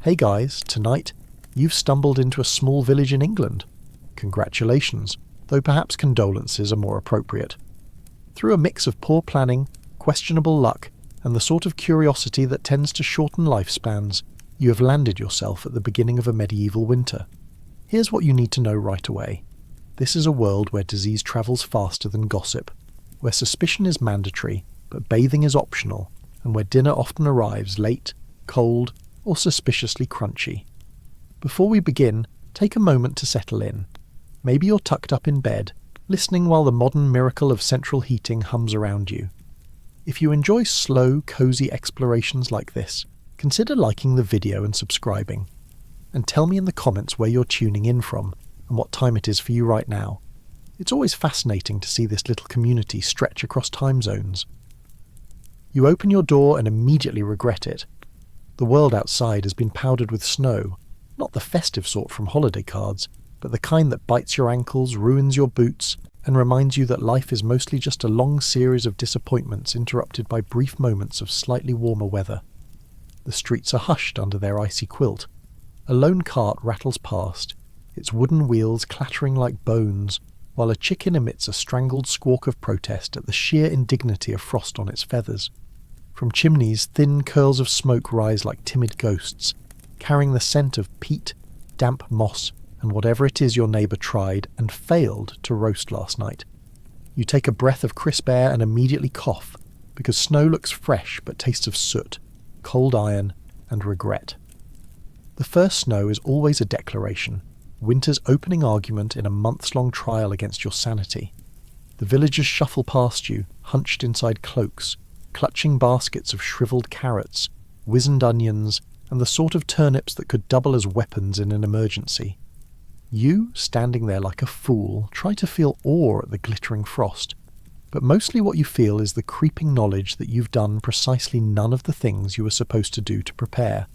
Hey guys, tonight, you've stumbled into a small village in England. Congratulations, though perhaps condolences are more appropriate. Through a mix of poor planning, questionable luck, and the sort of curiosity that tends to shorten lifespans, you have landed yourself at the beginning of a medieval winter. Here's what you need to know right away. This is a world where disease travels faster than gossip, where suspicion is mandatory, but bathing is optional, and where dinner often arrives late, cold, or suspiciously crunchy. Before we begin, take a moment to settle in. Maybe you're tucked up in bed, listening while the modern miracle of central heating hums around you. If you enjoy slow, cozy explorations like this, consider liking the video and subscribing. And tell me in the comments where you're tuning in from and what time it is for you right now. It's always fascinating to see this little community stretch across time zones. You open your door and immediately regret it. The world outside has been powdered with snow, not the festive sort from holiday cards, but the kind that bites your ankles, ruins your boots, and reminds you that life is mostly just a long series of disappointments interrupted by brief moments of slightly warmer weather. The streets are hushed under their icy quilt. A lone cart rattles past, its wooden wheels clattering like bones, while a chicken emits a strangled squawk of protest at the sheer indignity of frost on its feathers. From chimneys, thin curls of smoke rise like timid ghosts, carrying the scent of peat, damp moss, and whatever it is your neighbour tried and failed to roast last night. You take a breath of crisp air and immediately cough, because snow looks fresh but tastes of soot, cold iron, and regret. The first snow is always a declaration, winter's opening argument in a months-long trial against your sanity. The villagers shuffle past you, hunched inside cloaks, clutching baskets of shriveled carrots, wizened onions, and the sort of turnips that could double as weapons in an emergency. You, standing there like a fool, try to feel awe at the glittering frost, but mostly what you feel is the creeping knowledge that you've done precisely none of the things you were supposed to do to prepare.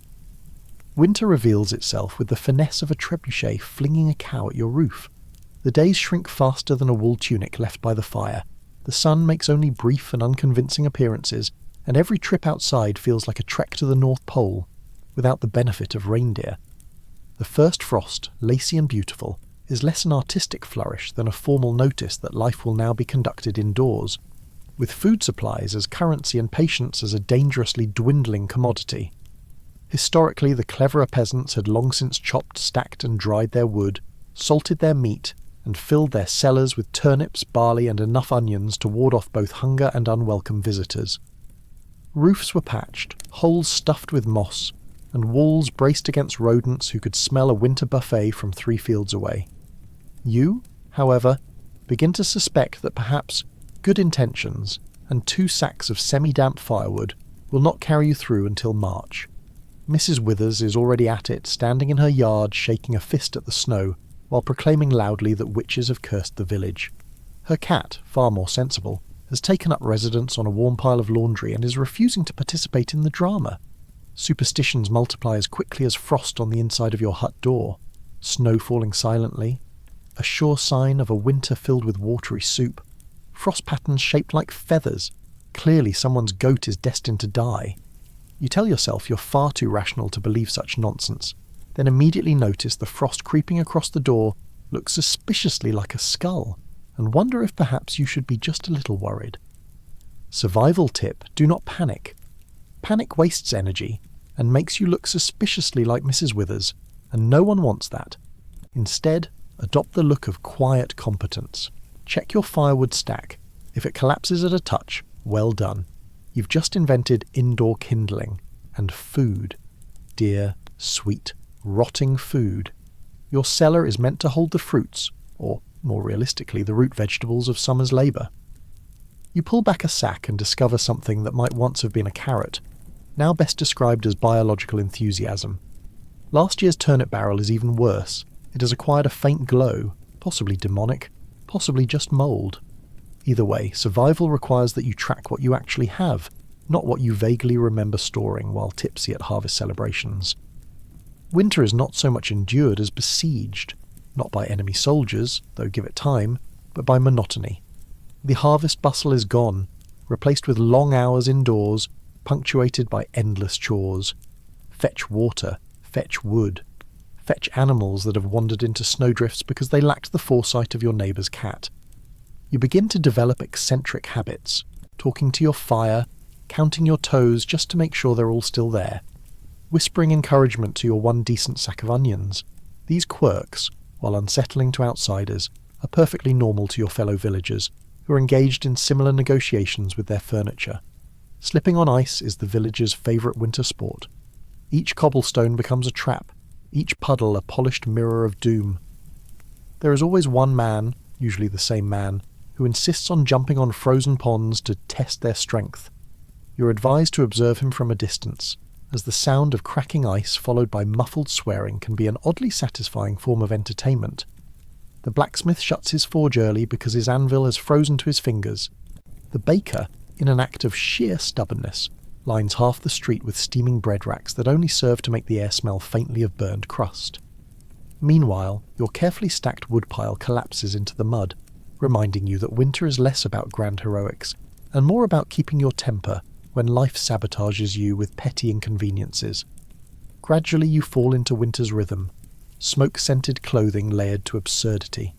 Winter reveals itself with the finesse of a trebuchet flinging a cow at your roof. The days shrink faster than a wool tunic left by the fire. The sun makes only brief and unconvincing appearances, and every trip outside feels like a trek to the North Pole, without the benefit of reindeer. The first frost, lacy and beautiful, is less an artistic flourish than a formal notice that life will now be conducted indoors, with food supplies as currency and patience as a dangerously dwindling commodity. Historically, the cleverer peasants had long since chopped, stacked and dried their wood, salted their meat, and filled their cellars with turnips, barley, and enough onions to ward off both hunger and unwelcome visitors. Roofs were patched, holes stuffed with moss, and walls braced against rodents who could smell a winter buffet from 3 fields away. You, however, begin to suspect that perhaps good intentions and 2 sacks of semi-damp firewood will not carry you through until March. Mrs. Withers is already at it, standing in her yard shaking a fist at the snow, while proclaiming loudly that witches have cursed the village. Her cat, far more sensible, has taken up residence on a warm pile of laundry and is refusing to participate in the drama. Superstitions multiply as quickly as frost on the inside of your hut door. Snow falling silently, a sure sign of a winter filled with watery soup, frost patterns shaped like feathers. Clearly someone's goat is destined to die. You tell yourself you're far too rational to believe such nonsense, then immediately notice the frost creeping across the door looks suspiciously like a skull, and wonder if perhaps you should be just a little worried. Survival tip: do not panic. Panic wastes energy and makes you look suspiciously like Mrs. Withers, and no one wants that. Instead, adopt the look of quiet competence. Check your firewood stack. If it collapses at a touch, well done. You've just invented indoor kindling and food. Dear, sweet, rotting food. Your cellar is meant to hold the fruits, or, more realistically, the root vegetables of summer's labour. You pull back a sack and discover something that might once have been a carrot, now best described as biological enthusiasm. Last year's turnip barrel is even worse. It has acquired a faint glow, possibly demonic, possibly just mould. Either way, survival requires that you track what you actually have, not what you vaguely remember storing while tipsy at harvest celebrations. Winter is not so much endured as besieged, not by enemy soldiers, though give it time, but by monotony. The harvest bustle is gone, replaced with long hours indoors, punctuated by endless chores. Fetch water, Fetch wood. Fetch animals that have wandered into snowdrifts because they lacked the foresight of your neighbour's cat. You begin to develop eccentric habits, talking to your fire, counting your toes just to make sure they're all still there, whispering encouragement to your one decent sack of onions. These quirks, while unsettling to outsiders, are perfectly normal to your fellow villagers, who are engaged in similar negotiations with their furniture. Slipping on ice is the villagers' favourite winter sport. Each cobblestone becomes a trap, each puddle a polished mirror of doom. There is always one man, usually the same man, who insists on jumping on frozen ponds to test their strength. You're advised to observe him from a distance, as the sound of cracking ice followed by muffled swearing can be an oddly satisfying form of entertainment. The blacksmith shuts his forge early because his anvil has frozen to his fingers. The baker, in an act of sheer stubbornness, lines half the street with steaming bread racks that only serve to make the air smell faintly of burned crust. Meanwhile, your carefully stacked woodpile collapses into the mud, reminding you that winter is less about grand heroics and more about keeping your temper when life sabotages you with petty inconveniences. Gradually you fall into winter's rhythm, smoke-scented clothing layered to absurdity,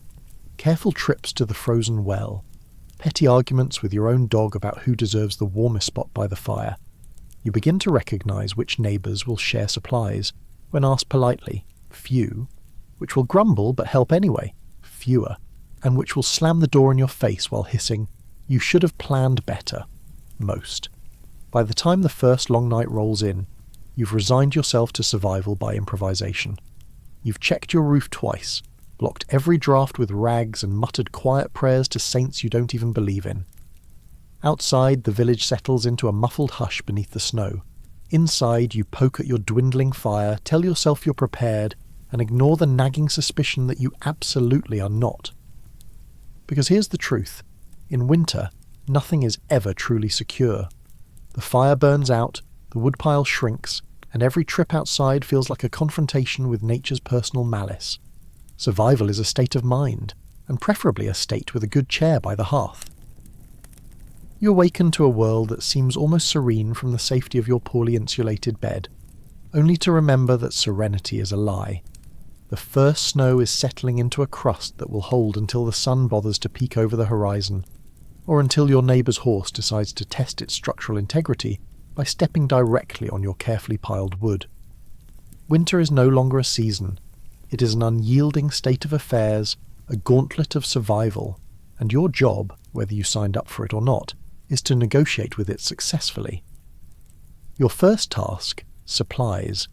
careful trips to the frozen well, petty arguments with your own dog about who deserves the warmest spot by the fire. You begin to recognise which neighbours will share supplies, when asked politely, few, which will grumble but help anyway, fewer, and which will slam the door in your face while hissing, "You should have planned better," most. By the time the first long night rolls in, you've resigned yourself to survival by improvisation. You've checked your roof twice, blocked every draught with rags and muttered quiet prayers to saints you don't even believe in. Outside, the village settles into a muffled hush beneath the snow. Inside, you poke at your dwindling fire, tell yourself you're prepared, and ignore the nagging suspicion that you absolutely are not. Because here's the truth. In winter, nothing is ever truly secure. The fire burns out, the woodpile shrinks, and every trip outside feels like a confrontation with nature's personal malice. Survival is a state of mind, and preferably a state with a good chair by the hearth. You awaken to a world that seems almost serene from the safety of your poorly insulated bed, only to remember that serenity is a lie. The first snow is settling into a crust that will hold until the sun bothers to peek over the horizon, or until your neighbour's horse decides to test its structural integrity by stepping directly on your carefully piled wood. Winter is no longer a season. It is an unyielding state of affairs, a gauntlet of survival, and your job, whether you signed up for it or not, is to negotiate with it successfully. Your first task, supplies.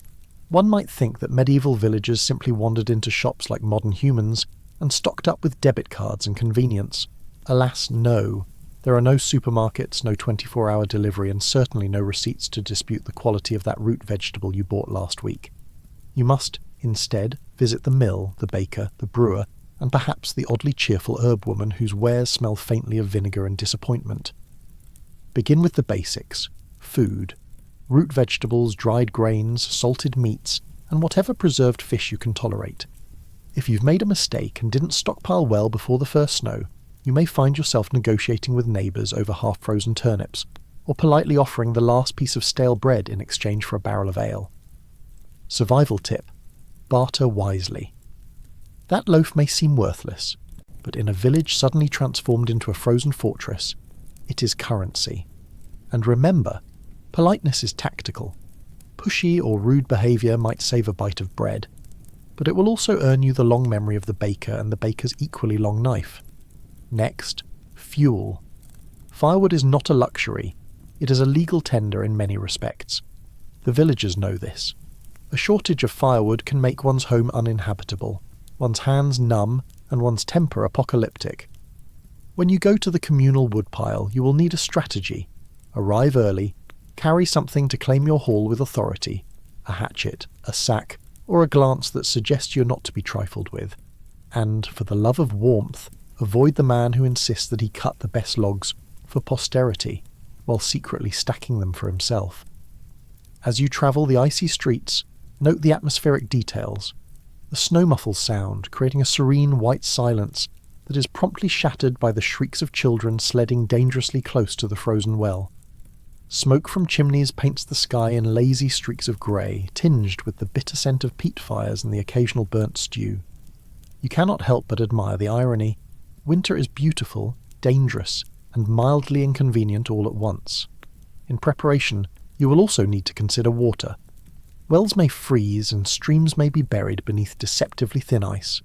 One might think that medieval villagers simply wandered into shops like modern humans and stocked up with debit cards and convenience. Alas, no. There are no supermarkets, no 24-hour delivery, and certainly no receipts to dispute the quality of that root vegetable you bought last week. You must, instead, visit the mill, the baker, the brewer, and perhaps the oddly cheerful herb woman whose wares smell faintly of vinegar and disappointment. Begin with the basics. Food. Root vegetables, dried grains, salted meats, and whatever preserved fish you can tolerate. If you've made a mistake and didn't stockpile well before the first snow, you may find yourself negotiating with neighbours over half-frozen turnips, or politely offering the last piece of stale bread in exchange for a barrel of ale. Survival tip. Barter wisely. That loaf may seem worthless, but in a village suddenly transformed into a frozen fortress, it is currency. And remember, politeness is tactical. Pushy or rude behaviour might save a bite of bread, but it will also earn you the long memory of the baker and the baker's equally long knife. Next, fuel. Firewood is not a luxury. It is a legal tender in many respects. The villagers know this. A shortage of firewood can make one's home uninhabitable, one's hands numb, and one's temper apocalyptic. When you go to the communal woodpile, you will need a strategy. Arrive early, carry something to claim your haul with authority, a hatchet, a sack, or a glance that suggests you're not to be trifled with. And, for the love of warmth, avoid the man who insists that he cut the best logs for posterity, while secretly stacking them for himself. As you travel the icy streets, note the atmospheric details. The snow muffles sound, creating a serene white silence that is promptly shattered by the shrieks of children sledding dangerously close to the frozen well. Smoke from chimneys paints the sky in lazy streaks of grey, tinged with the bitter scent of peat fires and the occasional burnt stew. You cannot help but admire the irony. Winter is beautiful, dangerous, and mildly inconvenient all at once. In preparation, you will also need to consider water. Wells may freeze and streams may be buried beneath deceptively thin ice.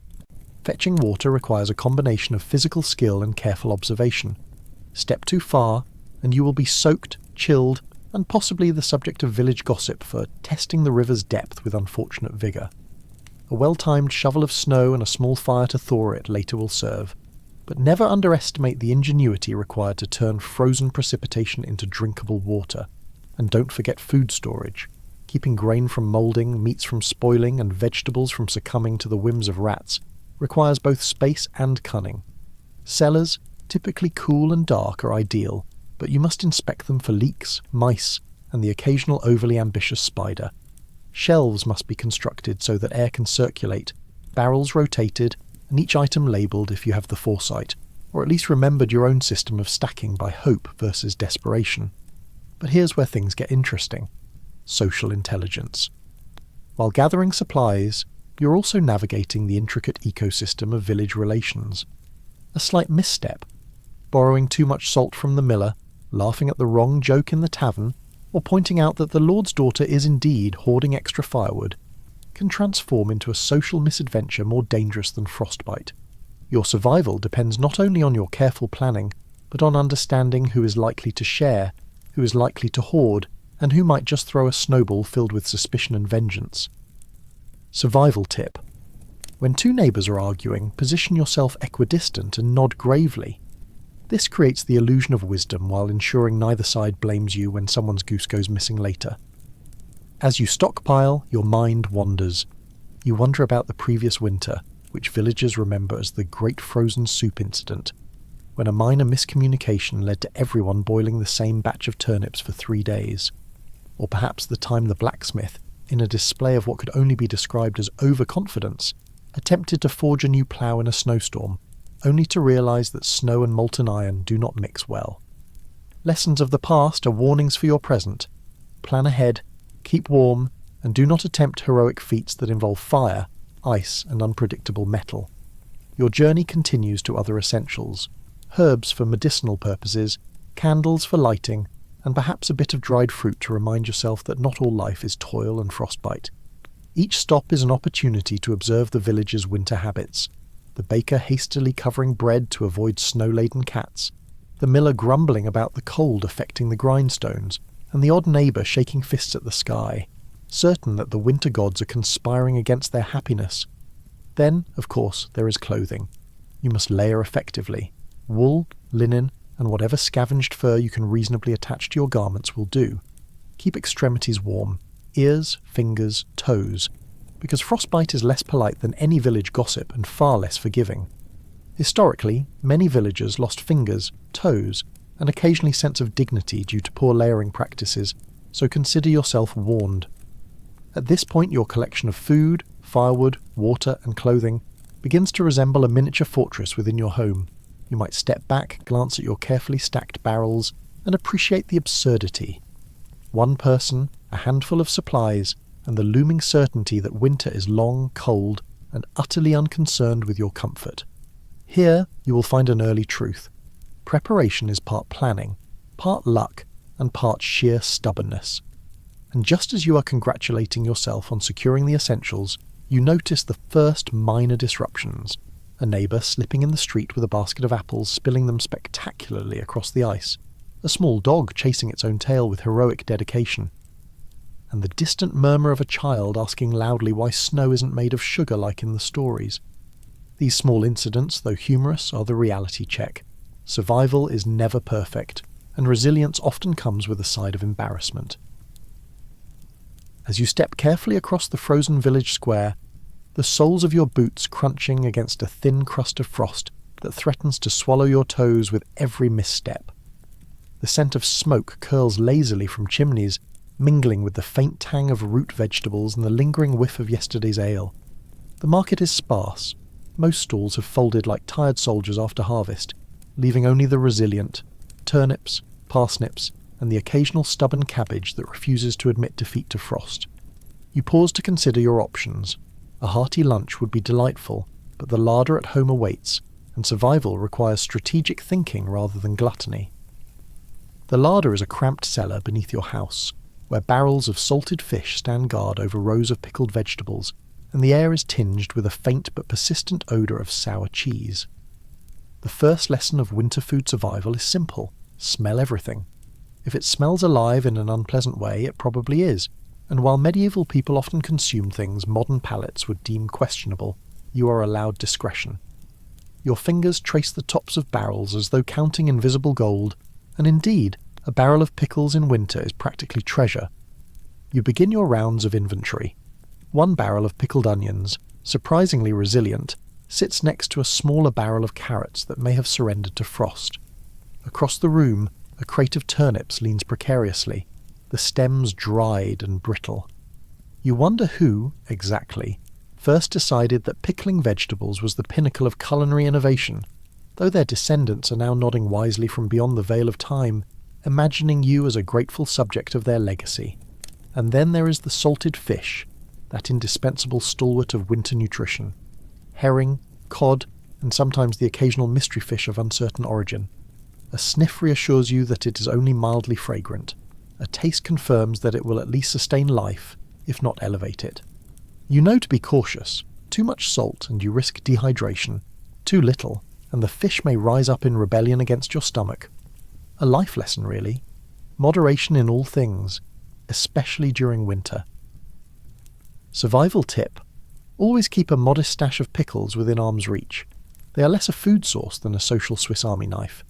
Fetching water requires a combination of physical skill and careful observation. Step too far, and you will be soaked, chilled, and possibly the subject of village gossip for testing the river's depth with unfortunate vigour. A well-timed shovel of snow and a small fire to thaw it later will serve, but never underestimate the ingenuity required to turn frozen precipitation into drinkable water. And don't forget food storage. Keeping grain from moulding, meats from spoiling, and vegetables from succumbing to the whims of rats requires both space and cunning. Cellars, typically cool and dark, are ideal, but you must inspect them for leaks, mice, and the occasional overly ambitious spider. Shelves must be constructed so that air can circulate, barrels rotated, and each item labelled if you have the foresight, or at least remembered your own system of stacking by hope versus desperation. But here's where things get interesting. Social intelligence. While gathering supplies, you're also navigating the intricate ecosystem of village relations. A slight misstep, borrowing too much salt from the miller, laughing at the wrong joke in the tavern, or pointing out that the lord's daughter is indeed hoarding extra firewood, can transform into a social misadventure more dangerous than frostbite. Your survival depends not only on your careful planning, but on understanding who is likely to share, who is likely to hoard, and who might just throw a snowball filled with suspicion and vengeance. Survival tip. When two neighbours are arguing, position yourself equidistant and nod gravely. This creates the illusion of wisdom while ensuring neither side blames you when someone's goose goes missing later. As you stockpile, your mind wanders. You wonder about the previous winter, which villagers remember as the Great Frozen Soup Incident, when a minor miscommunication led to everyone boiling the same batch of turnips for 3 days. Or perhaps the time the blacksmith, in a display of what could only be described as overconfidence, attempted to forge a new plough in a snowstorm, only to realise that snow and molten iron do not mix well. Lessons of the past are warnings for your present. Plan ahead, keep warm, and do not attempt heroic feats that involve fire, ice, and unpredictable metal. Your journey continues to other essentials: herbs for medicinal purposes, candles for lighting, and perhaps a bit of dried fruit to remind yourself that not all life is toil and frostbite. Each stop is an opportunity to observe the village's winter habits. The baker hastily covering bread to avoid snow-laden cats, the miller grumbling about the cold affecting the grindstones, and the odd neighbour shaking fists at the sky, certain that the winter gods are conspiring against their happiness. Then, of course, there is clothing. You must layer effectively. Wool, linen, and whatever scavenged fur you can reasonably attach to your garments will do. Keep extremities warm, ears, fingers, toes, because frostbite is less polite than any village gossip and far less forgiving. Historically, many villagers lost fingers, toes, and occasionally sense of dignity due to poor layering practices, so consider yourself warned. At this point, your collection of food, firewood, water, and clothing begins to resemble a miniature fortress within your home. You might step back, glance at your carefully stacked barrels, and appreciate the absurdity. One person, a handful of supplies, and the looming certainty that winter is long, cold, and utterly unconcerned with your comfort. Here you will find an early truth. Preparation is part planning, part luck, and part sheer stubbornness. And just as you are congratulating yourself on securing the essentials, you notice the first minor disruptions. A neighbour slipping in the street with a basket of apples, spilling them spectacularly across the ice. A small dog chasing its own tail with heroic dedication. And the distant murmur of a child asking loudly why snow isn't made of sugar like in the stories. These small incidents, though humorous, are the reality check. Survival is never perfect, and resilience often comes with a side of embarrassment. As you step carefully across the frozen village square, the soles of your boots crunching against a thin crust of frost that threatens to swallow your toes with every misstep. The scent of smoke curls lazily from chimneys, mingling with the faint tang of root vegetables and the lingering whiff of yesterday's ale. The market is sparse. Most stalls have folded like tired soldiers after harvest, leaving only the resilient: turnips, parsnips, and the occasional stubborn cabbage that refuses to admit defeat to frost. You pause to consider your options. A hearty lunch would be delightful, but the larder at home awaits, and survival requires strategic thinking rather than gluttony. The larder is a cramped cellar beneath your house, where barrels of salted fish stand guard over rows of pickled vegetables, and the air is tinged with a faint but persistent odour of sour cheese. The first lesson of winter food survival is simple: smell everything. If it smells alive in an unpleasant way, it probably is, and while medieval people often consumed things modern palates would deem questionable, you are allowed discretion. Your fingers trace the tops of barrels as though counting invisible gold, and indeed, a barrel of pickles in winter is practically treasure. You begin your rounds of inventory. One barrel of pickled onions, surprisingly resilient, sits next to a smaller barrel of carrots that may have surrendered to frost. Across the room, a crate of turnips leans precariously, the stems dried and brittle. You wonder who, exactly, first decided that pickling vegetables was the pinnacle of culinary innovation, though their descendants are now nodding wisely from beyond the veil of time, imagining you as a grateful subject of their legacy. And then there is the salted fish, that indispensable stalwart of winter nutrition. Herring, cod, and sometimes the occasional mystery fish of uncertain origin. A sniff reassures you that it is only mildly fragrant. A taste confirms that it will at least sustain life, if not elevate it. You know to be cautious. Too much salt and you risk dehydration. Too little, and the fish may rise up in rebellion against your stomach. A life lesson, really. Moderation in all things, especially during winter. Survival tip: always keep a modest stash of pickles within arm's reach. They are less a food source than a social Swiss Army knife.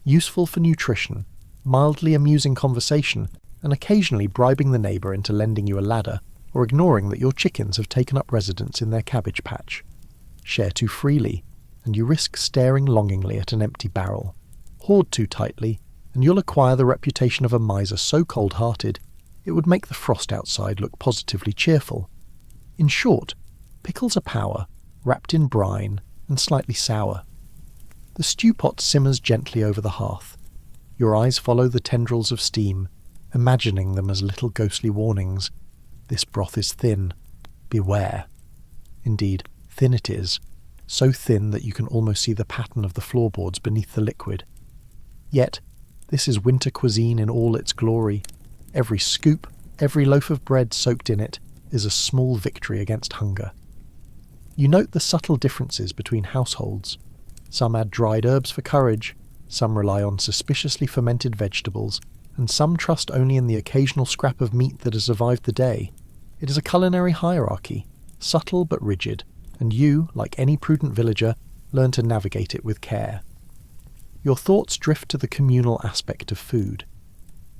Useful for nutrition, mildly amusing conversation, and occasionally bribing the neighbour into lending you a ladder, or ignoring that your chickens have taken up residence in their cabbage patch. Share too freely, and you risk staring longingly at an empty barrel. Hoard too tightly, and you'll acquire the reputation of a miser so cold-hearted, it would make the frost outside look positively cheerful. In short, pickles are power, wrapped in brine and slightly sour. The stew pot simmers gently over the hearth. Your eyes follow the tendrils of steam, imagining them as little ghostly warnings. This broth is thin. Beware. Indeed, thin it is, so thin that you can almost see the pattern of the floorboards beneath the liquid. Yet, this is winter cuisine in all its glory. Every scoop, every loaf of bread soaked in it, is a small victory against hunger. You note the subtle differences between households. Some add dried herbs for courage, some rely on suspiciously fermented vegetables, and some trust only in the occasional scrap of meat that has survived the day. It is a culinary hierarchy, subtle but rigid, and you, like any prudent villager, learn to navigate it with care. Your thoughts drift to the communal aspect of food.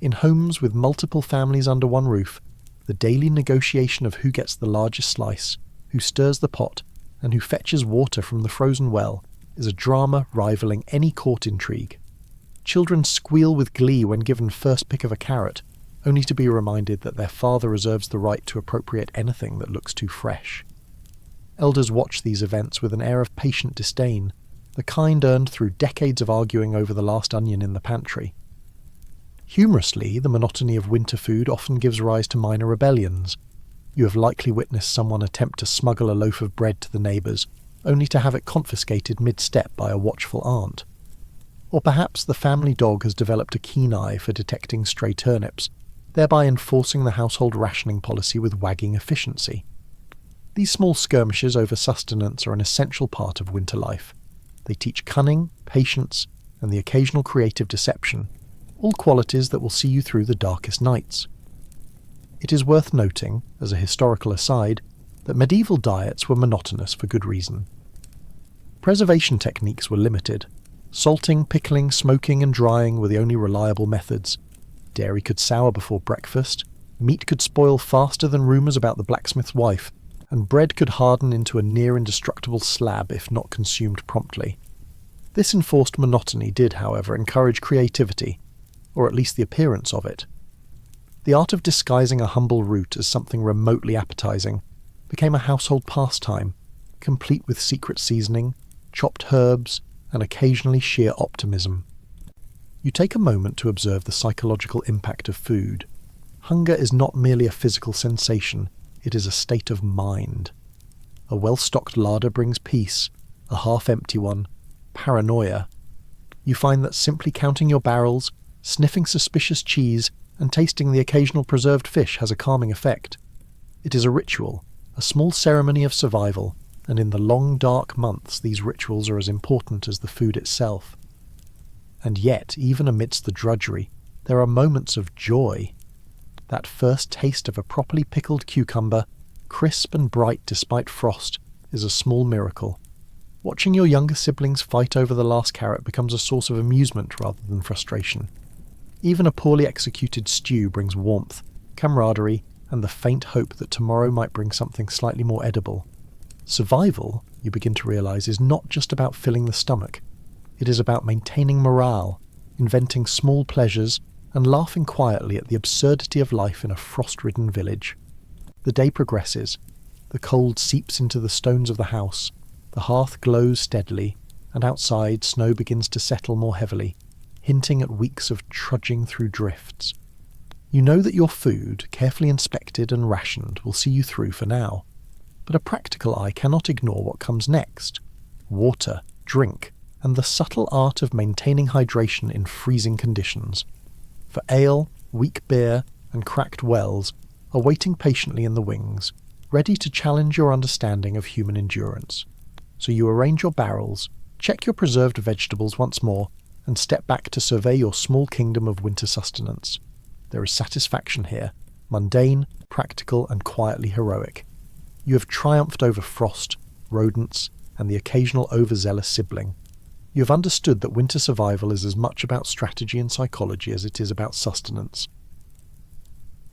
In homes with multiple families under one roof, the daily negotiation of who gets the largest slice, who stirs the pot, and who fetches water from the frozen well is a drama rivaling any court intrigue. Children squeal with glee when given first pick of a carrot, only to be reminded that their father reserves the right to appropriate anything that looks too fresh. Elders watch these events with an air of patient disdain, the kind earned through decades of arguing over the last onion in the pantry. Humorously, the monotony of winter food often gives rise to minor rebellions. You have likely witnessed someone attempt to smuggle a loaf of bread to the neighbours, only to have it confiscated mid-step by a watchful aunt. Or perhaps the family dog has developed a keen eye for detecting stray turnips, thereby enforcing the household rationing policy with wagging efficiency. These small skirmishes over sustenance are an essential part of winter life. They teach cunning, patience, and the occasional creative deception, all qualities that will see you through the darkest nights. It is worth noting, as a historical aside, that medieval diets were monotonous for good reason. Preservation techniques were limited. Salting, pickling, smoking and drying were the only reliable methods. Dairy could sour before breakfast, meat could spoil faster than rumours about the blacksmith's wife, and bread could harden into a near-indestructible slab if not consumed promptly. This enforced monotony did, however, encourage creativity, or at least the appearance of it. The art of disguising a humble root as something remotely appetizing became a household pastime, complete with secret seasoning, chopped herbs, and occasionally sheer optimism. You take a moment to observe the psychological impact of food. Hunger is not merely a physical sensation, it is a state of mind. A well-stocked larder brings peace, a half-empty one, paranoia. You find that simply counting your barrels, sniffing suspicious cheese, and tasting the occasional preserved fish has a calming effect. It is a ritual, a small ceremony of survival, and in the long dark months these rituals are as important as the food itself. And yet, even amidst the drudgery, there are moments of joy. That first taste of a properly pickled cucumber, crisp and bright despite frost, is a small miracle. Watching your younger siblings fight over the last carrot becomes a source of amusement rather than frustration. Even a poorly executed stew brings warmth, camaraderie, and the faint hope that tomorrow might bring something slightly more edible. Survival, you begin to realize, is not just about filling the stomach. It is about maintaining morale, inventing small pleasures, and laughing quietly at the absurdity of life in a frost-ridden village. The day progresses. The cold seeps into the stones of the house. The hearth glows steadily, and outside snow begins to settle more heavily, hinting at weeks of trudging through drifts. You know that your food, carefully inspected and rationed, will see you through for now. But a practical eye cannot ignore what comes next. Water, drink, and the subtle art of maintaining hydration in freezing conditions. For ale, weak beer, and cracked wells are waiting patiently in the wings, ready to challenge your understanding of human endurance. So you arrange your barrels, check your preserved vegetables once more, and step back to survey your small kingdom of winter sustenance. There is satisfaction here, mundane, practical, and quietly heroic. You have triumphed over frost, rodents, and the occasional overzealous sibling. You have understood that winter survival is as much about strategy and psychology as it is about sustenance.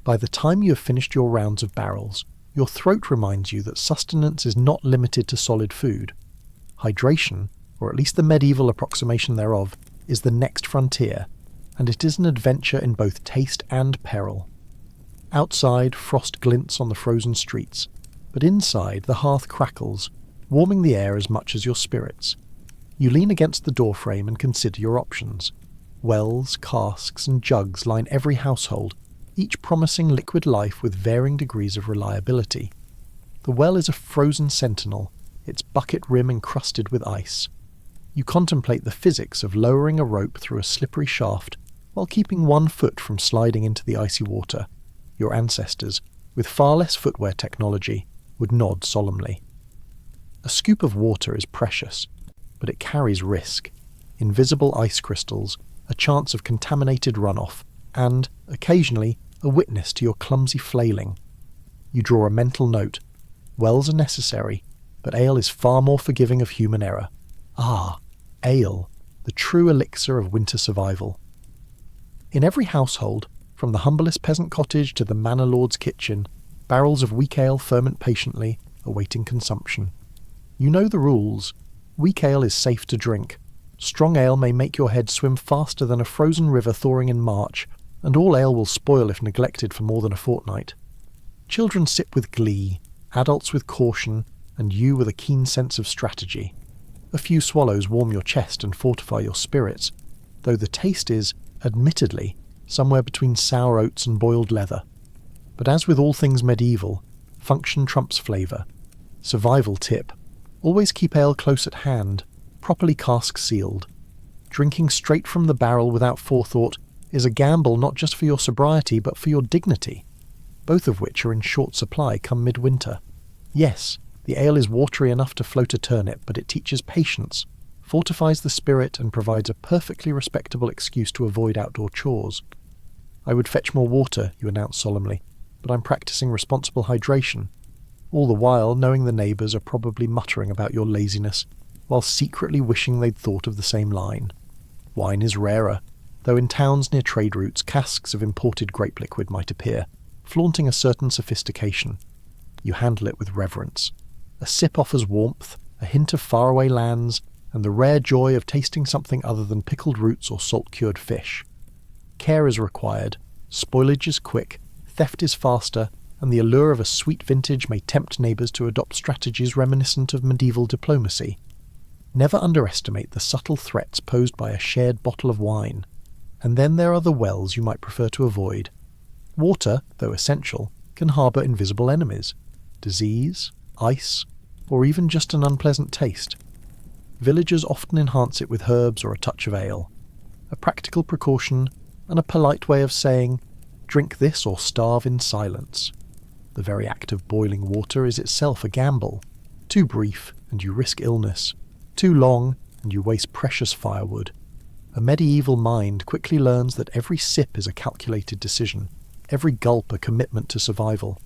By the time you have finished your rounds of barrels, your throat reminds you that sustenance is not limited to solid food. Hydration, or at least the medieval approximation thereof, is the next frontier, and it is an adventure in both taste and peril. Outside, frost glints on the frozen streets, but inside the hearth crackles, warming the air as much as your spirits. You lean against the doorframe and consider your options. Wells, casks, and jugs line every household, each promising liquid life with varying degrees of reliability. The well is a frozen sentinel, its bucket rim encrusted with ice. You contemplate the physics of lowering a rope through a slippery shaft while keeping one foot from sliding into the icy water. Your ancestors, with far less footwear technology, would nod solemnly. A scoop of water is precious, but it carries risk. Invisible ice crystals, a chance of contaminated runoff, and, occasionally, a witness to your clumsy flailing. You draw a mental note. Wells are necessary, but ale is far more forgiving of human error. Ah, ale, the true elixir of winter survival. In every household, from the humblest peasant cottage to the manor lord's kitchen, barrels of weak ale ferment patiently, awaiting consumption. You know the rules. Weak ale is safe to drink. Strong ale may make your head swim faster than a frozen river thawing in March, and all ale will spoil if neglected for more than a fortnight. Children sip with glee, adults with caution, and you with a keen sense of strategy. A few swallows warm your chest and fortify your spirits, though the taste is, admittedly, somewhere between sour oats and boiled leather. But as with all things medieval, function trumps flavour. Survival tip: always keep ale close at hand, properly cask sealed. Drinking straight from the barrel without forethought is a gamble not just for your sobriety but for your dignity, both of which are in short supply come midwinter. Yes, the ale is watery enough to float a turnip, but it teaches patience, fortifies the spirit, and provides a perfectly respectable excuse to avoid outdoor chores. I would fetch more water, you announce solemnly, but I'm practicing responsible hydration, all the while knowing the neighbours are probably muttering about your laziness, while secretly wishing they'd thought of the same line. Wine is rarer, though in towns near trade routes casks of imported grape liquid might appear, flaunting a certain sophistication. You handle it with reverence. A sip offers warmth, a hint of faraway lands, and the rare joy of tasting something other than pickled roots or salt-cured fish. Care is required, spoilage is quick, theft is faster, and the allure of a sweet vintage may tempt neighbours to adopt strategies reminiscent of medieval diplomacy. Never underestimate the subtle threats posed by a shared bottle of wine. And then there are the wells you might prefer to avoid. Water, though essential, can harbour invisible enemies: disease, ice, or even just an unpleasant taste. Villagers often enhance it with herbs or a touch of ale. A practical precaution and a polite way of saying, drink this or starve in silence. The very act of boiling water is itself a gamble. Too brief, and you risk illness. Too long, and you waste precious firewood. A medieval mind quickly learns that every sip is a calculated decision, every gulp a commitment to survival.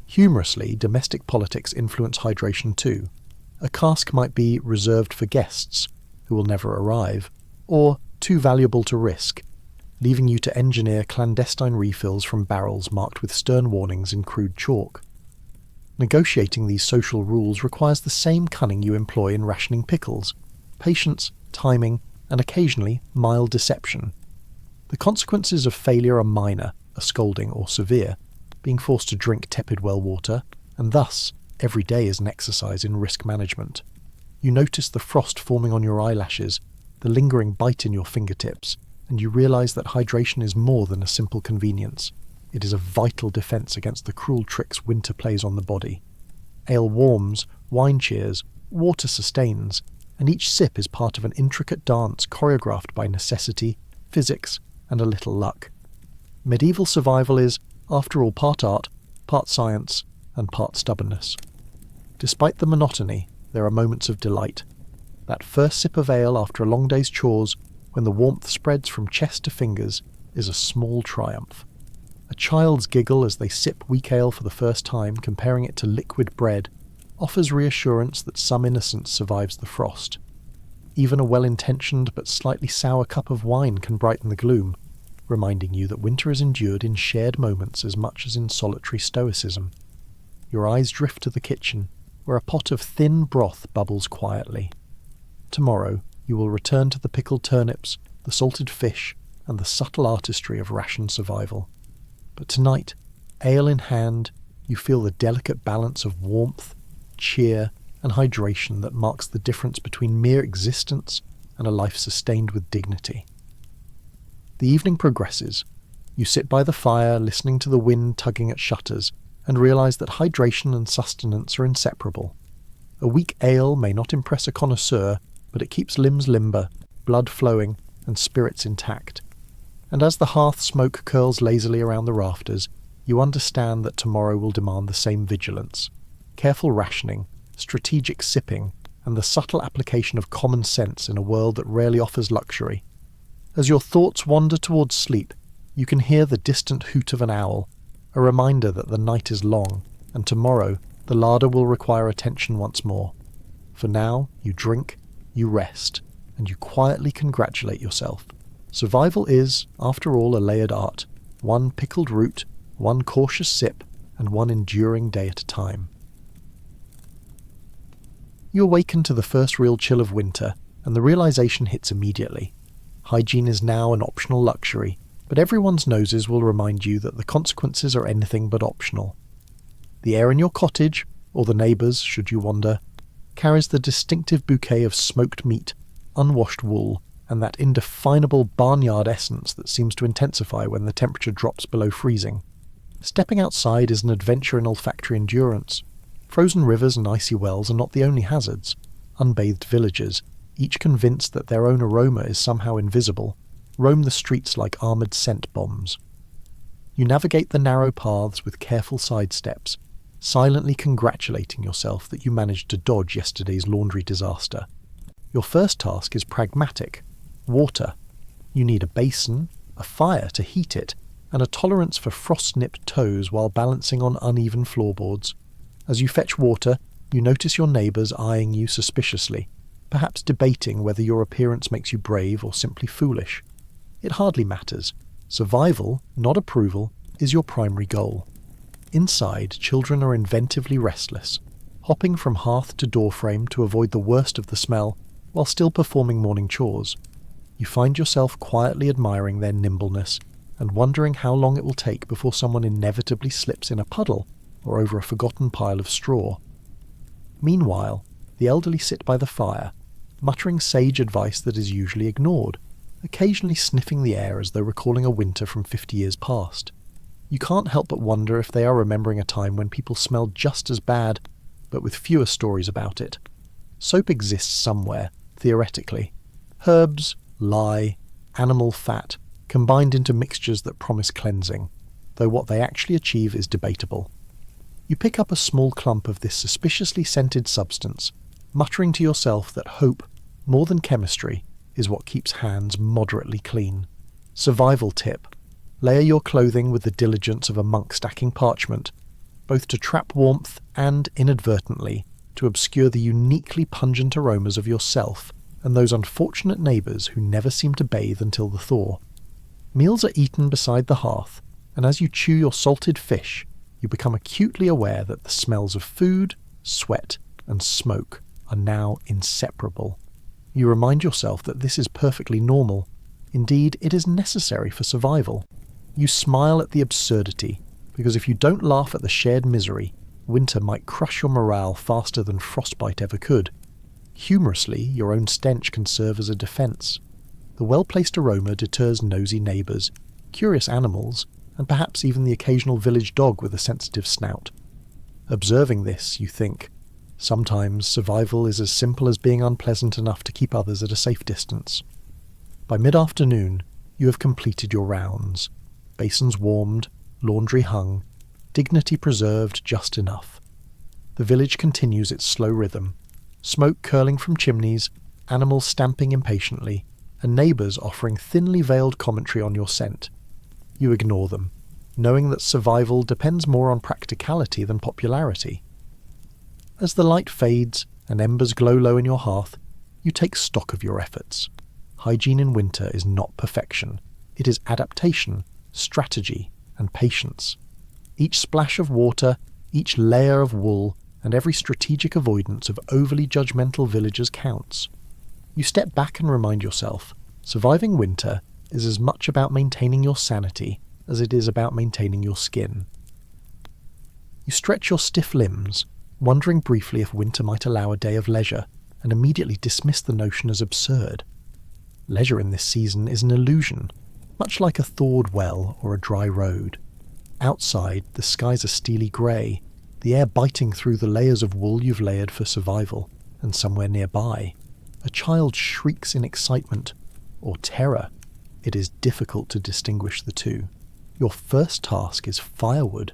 Humorously, domestic politics influence hydration too. A cask might be reserved for guests, who will never arrive, or too valuable to risk, leaving you to engineer clandestine refills from barrels marked with stern warnings in crude chalk. Negotiating these social rules requires the same cunning you employ in rationing pickles: patience, timing, and occasionally mild deception. The consequences of failure are minor, a scolding, or severe, being forced to drink tepid well water, and thus every day is an exercise in risk management. You notice the frost forming on your eyelashes, the lingering bite in your fingertips, and you realise that hydration is more than a simple convenience. It is a vital defence against the cruel tricks winter plays on the body. Ale warms, wine cheers, water sustains, and each sip is part of an intricate dance choreographed by necessity, physics, and a little luck. Medieval survival is, after all, part art, part science, and part stubbornness. Despite the monotony, there are moments of delight. That first sip of ale after a long day's chores, when the warmth spreads from chest to fingers, is a small triumph. A child's giggle as they sip weak ale for the first time, comparing it to liquid bread, offers reassurance that some innocence survives the frost. Even a well-intentioned but slightly sour cup of wine can brighten the gloom, reminding you that winter is endured in shared moments as much as in solitary stoicism. Your eyes drift to the kitchen, where a pot of thin broth bubbles quietly. Tomorrow you will return to the pickled turnips, the salted fish, and the subtle artistry of ration survival. But tonight, ale in hand, you feel the delicate balance of warmth, cheer, and hydration that marks the difference between mere existence and a life sustained with dignity. The evening progresses. You sit by the fire, listening to the wind tugging at shutters, and realise that hydration and sustenance are inseparable. A weak ale may not impress a connoisseur, but it keeps limbs limber, blood flowing, and spirits intact. And as the hearth smoke curls lazily around the rafters, you understand that tomorrow will demand the same vigilance. Careful rationing, strategic sipping, and the subtle application of common sense in a world that rarely offers luxury. As your thoughts wander towards sleep, you can hear the distant hoot of an owl, a reminder that the night is long, and tomorrow the larder will require attention once more. For now, you drink, you rest, and you quietly congratulate yourself. Survival is, after all, a layered art, one pickled root, one cautious sip, and one enduring day at a time. You awaken to the first real chill of winter, and the realization hits immediately. Hygiene is now an optional luxury, but everyone's noses will remind you that the consequences are anything but optional. The air in your cottage, or the neighbours, should you wander, carries the distinctive bouquet of smoked meat, unwashed wool, and that indefinable barnyard essence that seems to intensify when the temperature drops below freezing. Stepping outside is an adventure in olfactory endurance. Frozen rivers and icy wells are not the only hazards. Unbathed villagers, each convinced that their own aroma is somehow invisible, roam the streets like armoured scent bombs. You navigate the narrow paths with careful sidesteps, silently congratulating yourself that you managed to dodge yesterday's laundry disaster. Your first task is pragmatic: water. You need a basin, a fire to heat it, and a tolerance for frost-nipped toes while balancing on uneven floorboards. As you fetch water, you notice your neighbours eyeing you suspiciously, perhaps debating whether your appearance makes you brave or simply foolish. It hardly matters. Survival, not approval, is your primary goal. Inside, children are inventively restless, hopping from hearth to doorframe to avoid the worst of the smell, while still performing morning chores. You find yourself quietly admiring their nimbleness and wondering how long it will take before someone inevitably slips in a puddle or over a forgotten pile of straw. Meanwhile, the elderly sit by the fire, muttering sage advice that is usually ignored. occasionally sniffing the air as though recalling a winter from 50 years past. You can't help but wonder if they are remembering a time when people smelled just as bad, but with fewer stories about it. Soap exists somewhere, theoretically. Herbs, lye, animal fat, combined into mixtures that promise cleansing, though what they actually achieve is debatable. You pick up a small clump of this suspiciously scented substance, muttering to yourself that hope, more than chemistry, is what keeps hands moderately clean. Survival tip: layer your clothing with the diligence of a monk stacking parchment, both to trap warmth and, inadvertently, to obscure the uniquely pungent aromas of yourself and those unfortunate neighbours who never seem to bathe until the thaw. Meals are eaten beside the hearth, and as you chew your salted fish, you become acutely aware that the smells of food, sweat, and smoke are now inseparable. You remind yourself that this is perfectly normal. Indeed, it is necessary for survival. You smile at the absurdity, because if you don't laugh at the shared misery, winter might crush your morale faster than frostbite ever could. Humorously, your own stench can serve as a defence. The well-placed aroma deters nosy neighbours, curious animals, and perhaps even the occasional village dog with a sensitive snout. Observing this, you think, sometimes survival is as simple as being unpleasant enough to keep others at a safe distance. By mid-afternoon, you have completed your rounds. Basins warmed, laundry hung, dignity preserved just enough. The village continues its slow rhythm, smoke curling from chimneys, animals stamping impatiently, and neighbours offering thinly veiled commentary on your scent. You ignore them, knowing that survival depends more on practicality than popularity. As the light fades and embers glow low in your hearth, you take stock of your efforts. Hygiene in winter is not perfection. It is adaptation, strategy, and patience. Each splash of water, each layer of wool, and every strategic avoidance of overly judgmental villagers counts. You step back and remind yourself, surviving winter is as much about maintaining your sanity as it is about maintaining your skin. You stretch your stiff limbs, wondering briefly if winter might allow a day of leisure, and immediately dismiss the notion as absurd. Leisure in this season is an illusion, much like a thawed well or a dry road. Outside, the skies are steely grey, the air biting through the layers of wool you've layered for survival, and somewhere nearby, a child shrieks in excitement, or terror. It is difficult to distinguish the two. Your first task is firewood.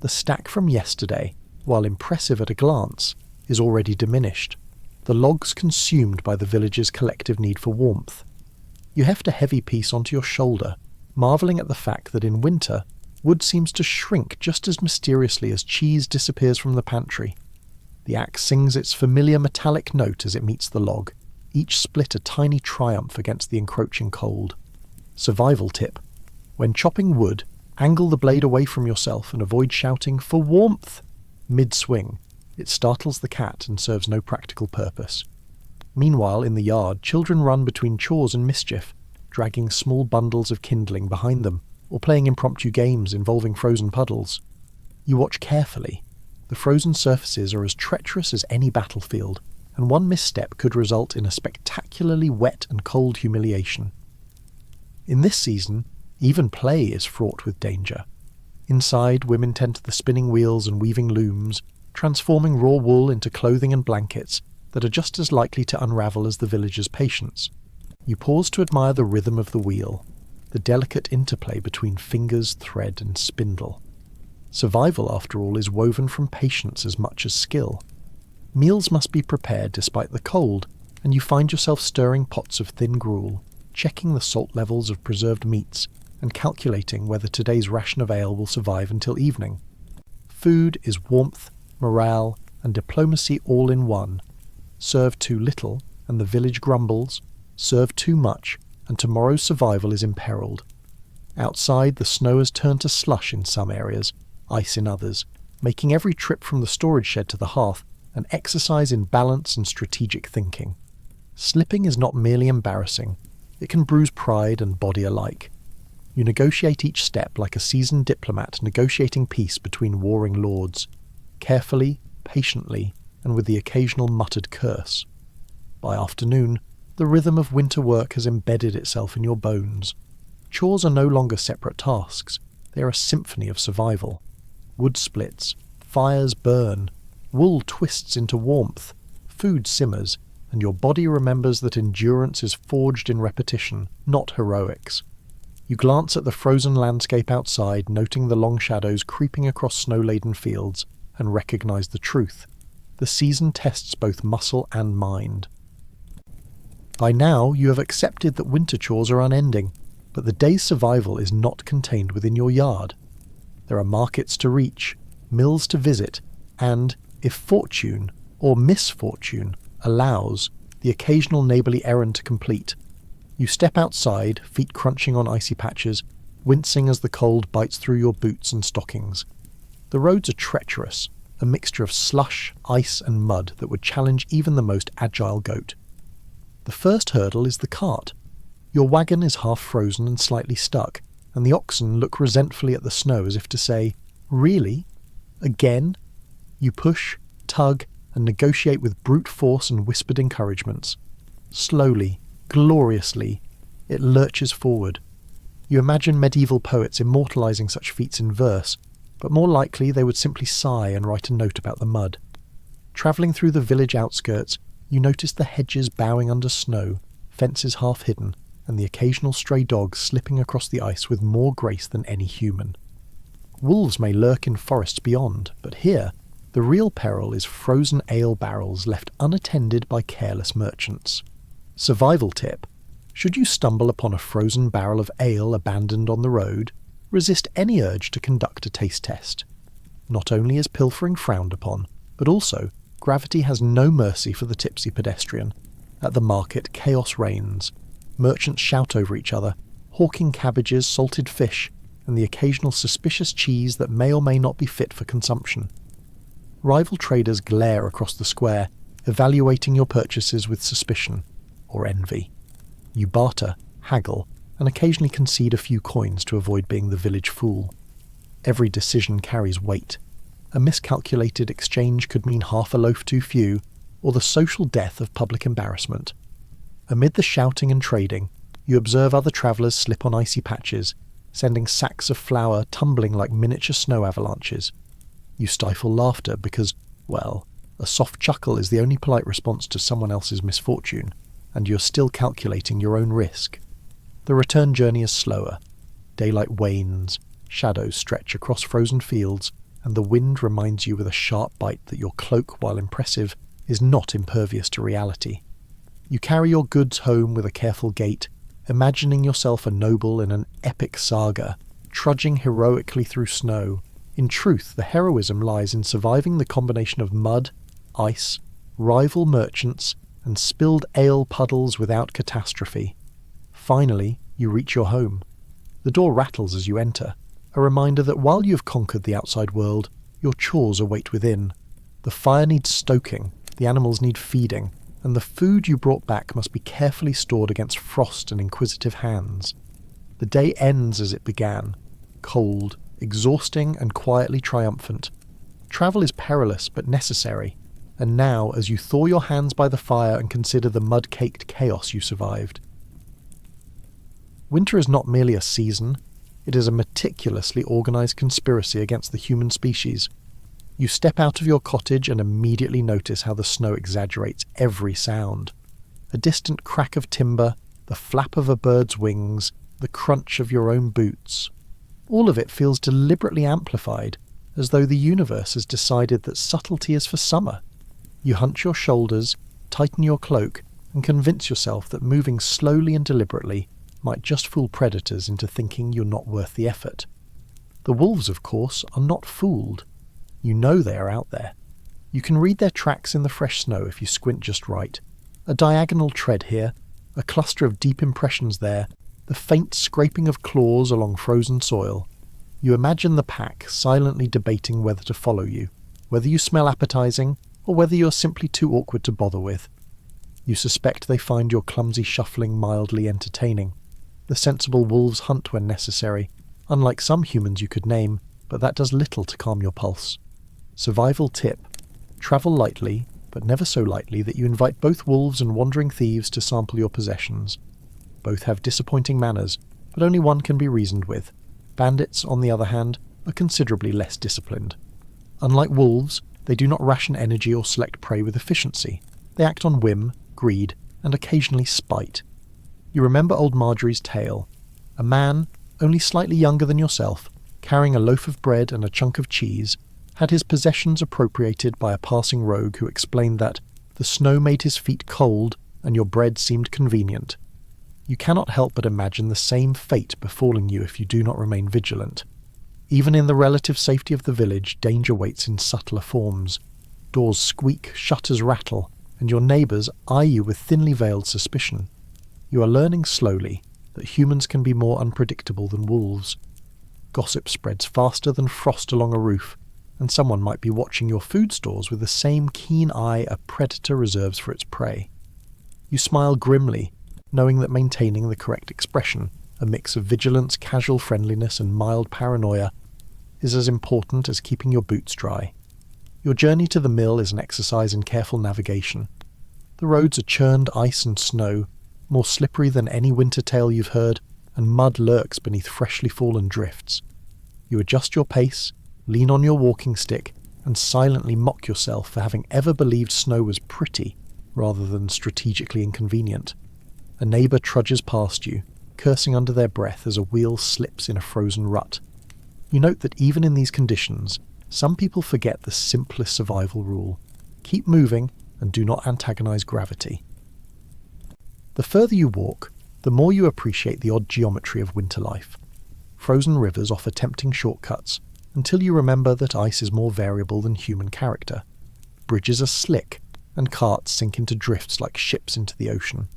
The stack from yesterday, while impressive at a glance, is already diminished, the logs consumed by the village's collective need for warmth. You heft a heavy piece onto your shoulder, marvelling at the fact that in winter, wood seems to shrink just as mysteriously as cheese disappears from the pantry. The axe sings its familiar metallic note as it meets the log, each split a tiny triumph against the encroaching cold. Survival tip: when chopping wood, angle the blade away from yourself and avoid shouting, "For warmth!" mid-swing. It startles the cat and serves no practical purpose. Meanwhile, in the yard, children run between chores and mischief, dragging small bundles of kindling behind them, or playing impromptu games involving frozen puddles. You watch carefully. The frozen surfaces are as treacherous as any battlefield, and one misstep could result in a spectacularly wet and cold humiliation. In this season, even play is fraught with danger. Inside, women tend to the spinning wheels and weaving looms, transforming raw wool into clothing and blankets that are just as likely to unravel as the villagers' patience. You pause to admire the rhythm of the wheel, the delicate interplay between fingers, thread, and spindle. Survival, after all, is woven from patience as much as skill. Meals must be prepared despite the cold, and you find yourself stirring pots of thin gruel, checking the salt levels of preserved meats, and calculating whether today's ration of ale will survive until evening. Food is warmth, morale, and diplomacy all in one. Serve too little, and the village grumbles. Serve too much, and tomorrow's survival is imperiled. Outside, the snow has turned to slush in some areas, ice in others, making every trip from the storage shed to the hearth an exercise in balance and strategic thinking. Slipping is not merely embarrassing, it can bruise pride and body alike. You negotiate each step like a seasoned diplomat negotiating peace between warring lords, carefully, patiently, and with the occasional muttered curse. By afternoon, The rhythm of winter work has embedded itself in your bones. Chores are no longer separate tasks, they are a symphony of survival. Wood splits, fires burn, wool twists into warmth, food simmers, and your body remembers that endurance is forged in repetition, not heroics. You glance at the frozen landscape outside, noting the long shadows creeping across snow-laden fields, and recognize the truth. The season tests both muscle and mind. By now, you have accepted that winter chores are unending, but the day's survival is not contained within your yard. There are markets to reach, mills to visit, and, if fortune, or misfortune, allows, the occasional neighbourly errand to complete. You step outside, feet crunching on icy patches, wincing as the cold bites through your boots and stockings. The roads are treacherous, a mixture of slush, ice and mud that would challenge even the most agile goat. The first hurdle is the cart. Your wagon is half frozen and slightly stuck, and the oxen look resentfully at the snow as if to say, "Really? Again?" You push, tug, and negotiate with brute force and whispered encouragements. Slowly, gloriously, it lurches forward. You imagine medieval poets immortalising such feats in verse, but more likely they would simply sigh and write a note about the mud. Travelling through the village outskirts, you notice the hedges bowing under snow, fences half hidden, and the occasional stray dog slipping across the ice with more grace than any human. Wolves may lurk in forests beyond, but here, the real peril is frozen ale barrels left unattended by careless merchants. Survival tip: should you stumble upon a frozen barrel of ale abandoned on the road, resist any urge to conduct a taste test. Not only is pilfering frowned upon, but also gravity has no mercy for the tipsy pedestrian. At the market, chaos reigns. Merchants shout over each other, hawking cabbages, salted fish, and the occasional suspicious cheese that may or may not be fit for consumption. Rival traders glare across the square, evaluating your purchases with suspicion or envy. You barter, haggle, and occasionally concede a few coins to avoid being the village fool. Every decision carries weight. A miscalculated exchange could mean half a loaf too few, or the social death of public embarrassment. Amid the shouting and trading, you observe other travellers slip on icy patches, sending sacks of flour tumbling like miniature snow avalanches. You stifle laughter because, well, a soft chuckle is the only polite response to someone else's misfortune, and you're still calculating your own risk. The return journey is slower. Daylight wanes, shadows stretch across frozen fields, and the wind reminds you with a sharp bite that your cloak, while impressive, is not impervious to reality. You carry your goods home with a careful gait, imagining yourself a noble in an epic saga, trudging heroically through snow. In truth, the heroism lies in surviving the combination of mud, ice, rival merchants, and spilled ale puddles without catastrophe. Finally, you reach your home. The door rattles as you enter, a reminder that while you have conquered the outside world, your chores await within. The fire needs stoking, the animals need feeding, and the food you brought back must be carefully stored against frost and inquisitive hands. The day ends as it began, cold, exhausting and quietly triumphant. Travel is perilous but necessary, and now as you thaw your hands by the fire and consider the mud-caked chaos you survived. Winter is not merely a season, it is a meticulously organised conspiracy against the human species. You step out of your cottage and immediately notice how the snow exaggerates every sound. A distant crack of timber, the flap of a bird's wings, the crunch of your own boots. All of it feels deliberately amplified, as though the universe has decided that subtlety is for summer. You hunch your shoulders, tighten your cloak, and convince yourself that moving slowly and deliberately might just fool predators into thinking you're not worth the effort. The wolves, of course, are not fooled. You know they are out there. You can read their tracks in the fresh snow if you squint just right. A diagonal tread here, a cluster of deep impressions there, the faint scraping of claws along frozen soil. You imagine the pack silently debating whether to follow you, whether you smell appetizing, or whether you're simply too awkward to bother with. You suspect they find your clumsy shuffling mildly entertaining. The sensible wolves hunt when necessary, unlike some humans you could name, but that does little to calm your pulse. Survival tip: travel lightly, but never so lightly that you invite both wolves and wandering thieves to sample your possessions. Both have disappointing manners, but only one can be reasoned with. Bandits, on the other hand, are considerably less disciplined. Unlike wolves, they do not ration energy or select prey with efficiency. They act on whim, greed, and occasionally spite. You remember old Marjorie's tale. A man, only slightly younger than yourself, carrying a loaf of bread and a chunk of cheese, had his possessions appropriated by a passing rogue who explained that the snow made his feet cold and your bread seemed convenient. You cannot help but imagine the same fate befalling you if you do not remain vigilant. Even in the relative safety of the village, danger waits in subtler forms. Doors squeak, shutters rattle, and your neighbours eye you with thinly veiled suspicion. You are learning slowly that humans can be more unpredictable than wolves. Gossip spreads faster than frost along a roof, and someone might be watching your food stores with the same keen eye a predator reserves for its prey. You smile grimly, knowing that maintaining the correct expression, a mix of vigilance, casual friendliness, and mild paranoia, is as important as keeping your boots dry. Your journey to the mill is an exercise in careful navigation. The roads are churned ice and snow, more slippery than any winter tale you've heard, and mud lurks beneath freshly fallen drifts. You adjust your pace, lean on your walking stick, and silently mock yourself for having ever believed snow was pretty, rather than strategically inconvenient. A neighbour trudges past you, cursing under their breath as a wheel slips in a frozen rut. You note that even in these conditions, some people forget the simplest survival rule: keep moving and do not antagonize gravity. The further you walk, the more you appreciate the odd geometry of winter life. Frozen rivers offer tempting shortcuts, until you remember that ice is more variable than human character. Bridges are slick, and carts sink into drifts like ships into the ocean.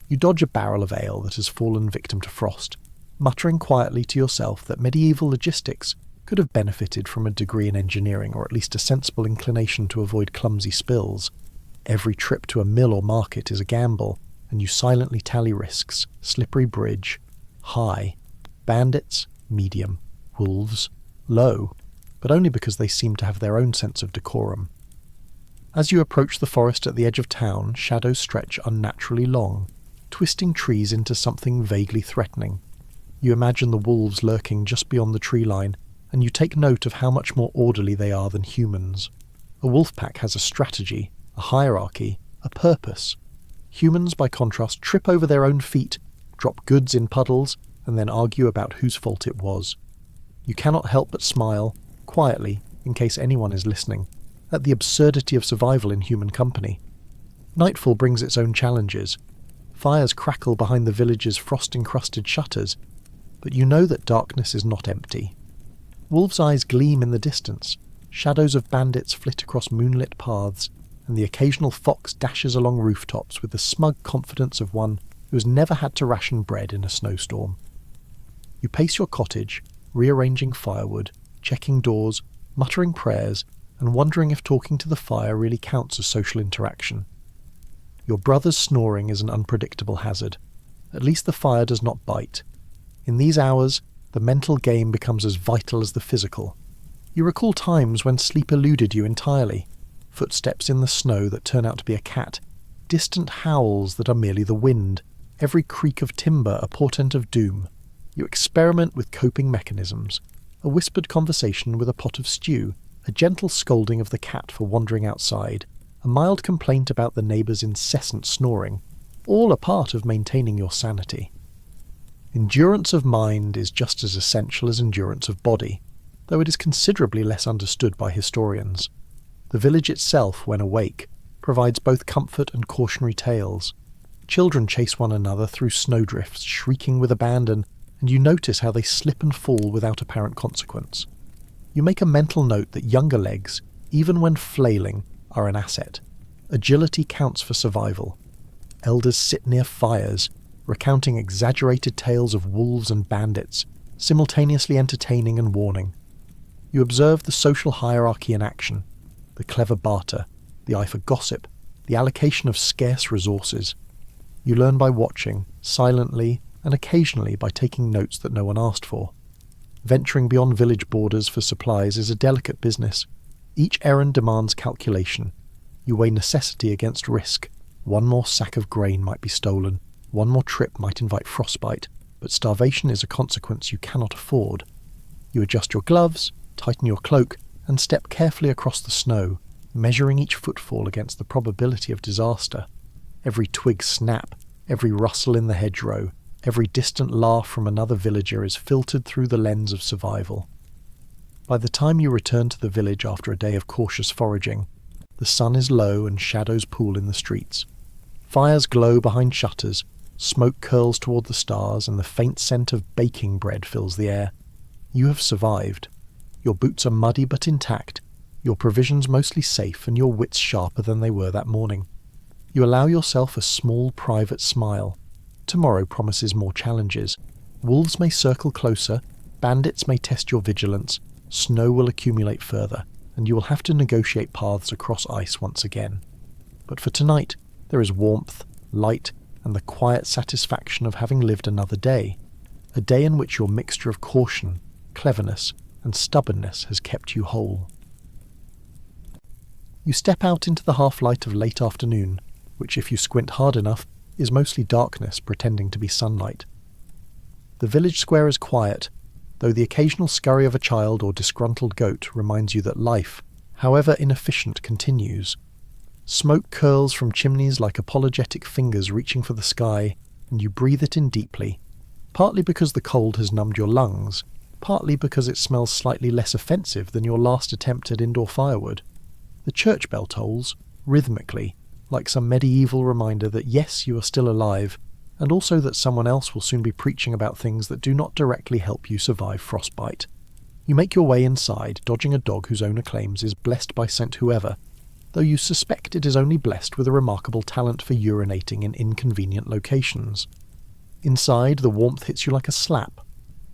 You dodge a barrel of ale that has fallen victim to frost, muttering quietly to yourself that medieval logistics could have benefited from a degree in engineering, or at least a sensible inclination to avoid clumsy spills. Every trip to a mill or market is a gamble, and you silently tally risks: slippery bridge, high; bandits, medium; wolves, low, but only because they seem to have their own sense of decorum. As you approach the forest at the edge of town, shadows stretch unnaturally long, twisting trees into something vaguely threatening. You imagine the wolves lurking just beyond the tree line, and you take note of how much more orderly they are than humans. A wolf pack has a strategy, a hierarchy, a purpose. Humans, by contrast, trip over their own feet, drop goods in puddles, and then argue about whose fault it was. You cannot help but smile, quietly, in case anyone is listening, at the absurdity of survival in human company. Nightfall brings its own challenges. Fires crackle behind the village's frost-encrusted shutters, but you know that darkness is not empty. Wolves' eyes gleam in the distance, shadows of bandits flit across moonlit paths, and the occasional fox dashes along rooftops with the smug confidence of one who has never had to ration bread in a snowstorm. You pace your cottage, rearranging firewood, checking doors, muttering prayers, and wondering if talking to the fire really counts as social interaction. Your brother's snoring is an unpredictable hazard. At least the fire does not bite. In these hours, the mental game becomes as vital as the physical. You recall times when sleep eluded you entirely. Footsteps in the snow that turn out to be a cat, distant howls that are merely the wind, every creak of timber a portent of doom. You experiment with coping mechanisms, a whispered conversation with a pot of stew, a gentle scolding of the cat for wandering outside, a mild complaint about the neighbour's incessant snoring, all a part of maintaining your sanity. Endurance of mind is just as essential as endurance of body, though it is considerably less understood by historians. The village itself, when awake, provides both comfort and cautionary tales. Children chase one another through snowdrifts, shrieking with abandon, and you notice how they slip and fall without apparent consequence. You make a mental note that younger legs, even when flailing, are an asset. Agility counts for survival. Elders sit near fires, recounting exaggerated tales of wolves and bandits, simultaneously entertaining and warning. You observe the social hierarchy in action, the clever barter, the eye for gossip, the allocation of scarce resources. You learn by watching, silently, and occasionally by taking notes that no one asked for. Venturing beyond village borders for supplies is a delicate business. Each errand demands calculation. You weigh necessity against risk. One more sack of grain might be stolen, one more trip might invite frostbite, but starvation is a consequence you cannot afford. You adjust your gloves, tighten your cloak, and step carefully across the snow, measuring each footfall against the probability of disaster. Every twig snap, every rustle in the hedgerow, every distant laugh from another villager is filtered through the lens of survival. By the time you return to the village after a day of cautious foraging, the sun is low and shadows pool in the streets. Fires glow behind shutters, smoke curls toward the stars, and the faint scent of baking bread fills the air. You have survived. Your boots are muddy but intact, your provisions mostly safe, and your wits sharper than they were that morning. You allow yourself a small private smile. Tomorrow promises more challenges. Wolves may circle closer, bandits may test your vigilance, snow will accumulate further, and you will have to negotiate paths across ice once again. But for tonight, there is warmth, light, and the quiet satisfaction of having lived another day, a day in which your mixture of caution, cleverness, and stubbornness has kept you whole. You step out into the half-light of late afternoon, which, if you squint hard enough, is mostly darkness pretending to be sunlight. The village square is quiet, though the occasional scurry of a child or disgruntled goat reminds you that life, however inefficient, continues. Smoke curls from chimneys like apologetic fingers reaching for the sky, and you breathe it in deeply, partly because the cold has numbed your lungs, partly because it smells slightly less offensive than your last attempt at indoor firewood. The church bell tolls, rhythmically, like some medieval reminder that yes, you are still alive, and also that someone else will soon be preaching about things that do not directly help you survive frostbite. You make your way inside, dodging a dog whose owner claims is blessed by Saint Whoever, though you suspect it is only blessed with a remarkable talent for urinating in inconvenient locations. Inside, the warmth hits you like a slap.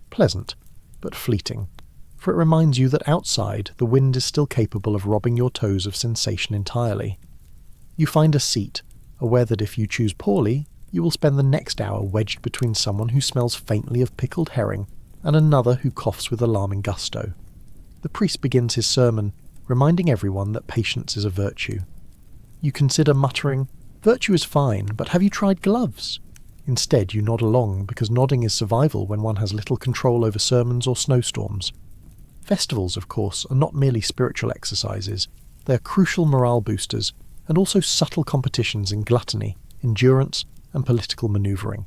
Pleasant, but fleeting, for it reminds you that outside, the wind is still capable of robbing your toes of sensation entirely. You find a seat, aware that if you choose poorly, you will spend the next hour wedged between someone who smells faintly of pickled herring and another who coughs with alarming gusto. The priest begins his sermon, reminding everyone that patience is a virtue. You consider muttering, "Virtue is fine, but have you tried gloves?" Instead, you nod along, because nodding is survival when one has little control over sermons or snowstorms. Festivals, of course, are not merely spiritual exercises. They are crucial morale boosters, and also subtle competitions in gluttony, endurance, and political manoeuvring.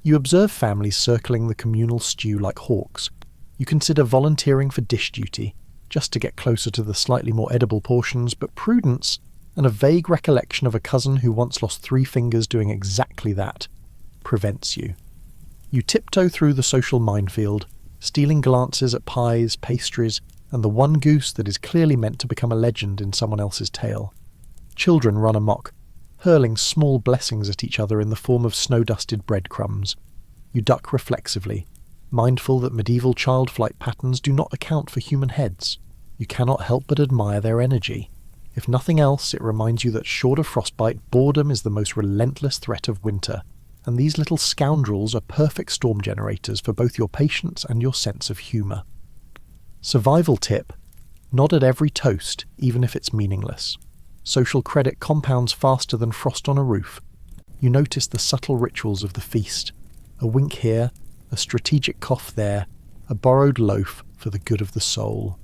You observe families circling the communal stew like hawks. You consider volunteering for dish duty, just to get closer to the slightly more edible portions, but prudence, and a vague recollection of a cousin who once lost 3 fingers doing exactly that, prevents you. You tiptoe through the social minefield, stealing glances at pies, pastries, and the one goose that is clearly meant to become a legend in someone else's tale. Children run amok, hurling small blessings at each other in the form of snow-dusted breadcrumbs. You duck reflexively, mindful that medieval child flight patterns do not account for human heads. You cannot help but admire their energy. If nothing else, it reminds you that short of frostbite, boredom is the most relentless threat of winter, and these little scoundrels are perfect storm generators for both your patience and your sense of humour. Survival tip: nod at every toast, even if it's meaningless. Social credit compounds faster than frost on a roof. You notice the subtle rituals of the feast. A wink here, a strategic cough there, a borrowed loaf for the good of the soul.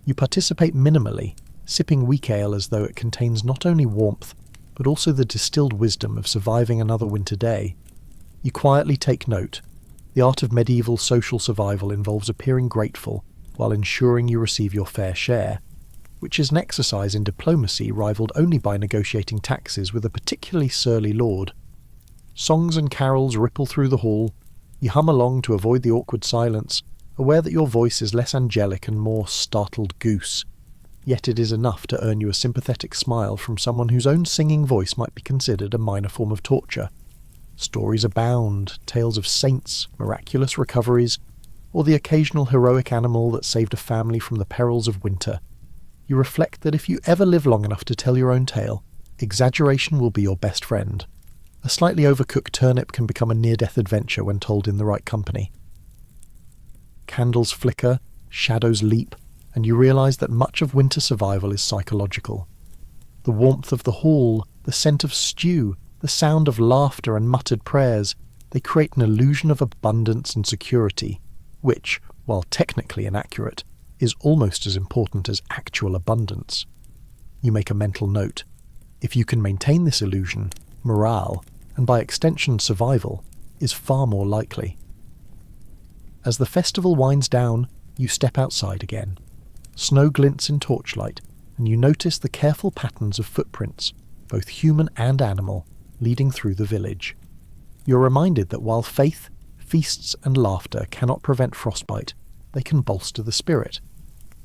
You participate minimally, sipping weak ale as though it contains not only warmth, but also the distilled wisdom of surviving another winter day. You quietly take note. The art of medieval social survival involves appearing grateful while ensuring you receive your fair share, which is an exercise in diplomacy rivaled only by negotiating taxes with a particularly surly lord. Songs and carols ripple through the hall. You hum along to avoid the awkward silence, aware that your voice is less angelic and more startled goose. Yet it is enough to earn you a sympathetic smile from someone whose own singing voice might be considered a minor form of torture. Stories abound, tales of saints, miraculous recoveries, or the occasional heroic animal that saved a family from the perils of winter. You reflect that if you ever live long enough to tell your own tale, exaggeration will be your best friend. A slightly overcooked turnip can become a near-death adventure when told in the right company. Candles flicker, shadows leap, and you realise that much of winter survival is psychological. The warmth of the hall, the scent of stew, the sound of laughter and muttered prayers, they create an illusion of abundance and security, which, while technically inaccurate, is almost as important as actual abundance. You make a mental note. If you can maintain this illusion, morale, and by extension survival, is far more likely. As the festival winds down, you step outside again. Snow glints in torchlight, and you notice the careful patterns of footprints, both human and animal, leading through the village. You're reminded that while faith, feasts, and laughter cannot prevent frostbite, they can bolster the spirit.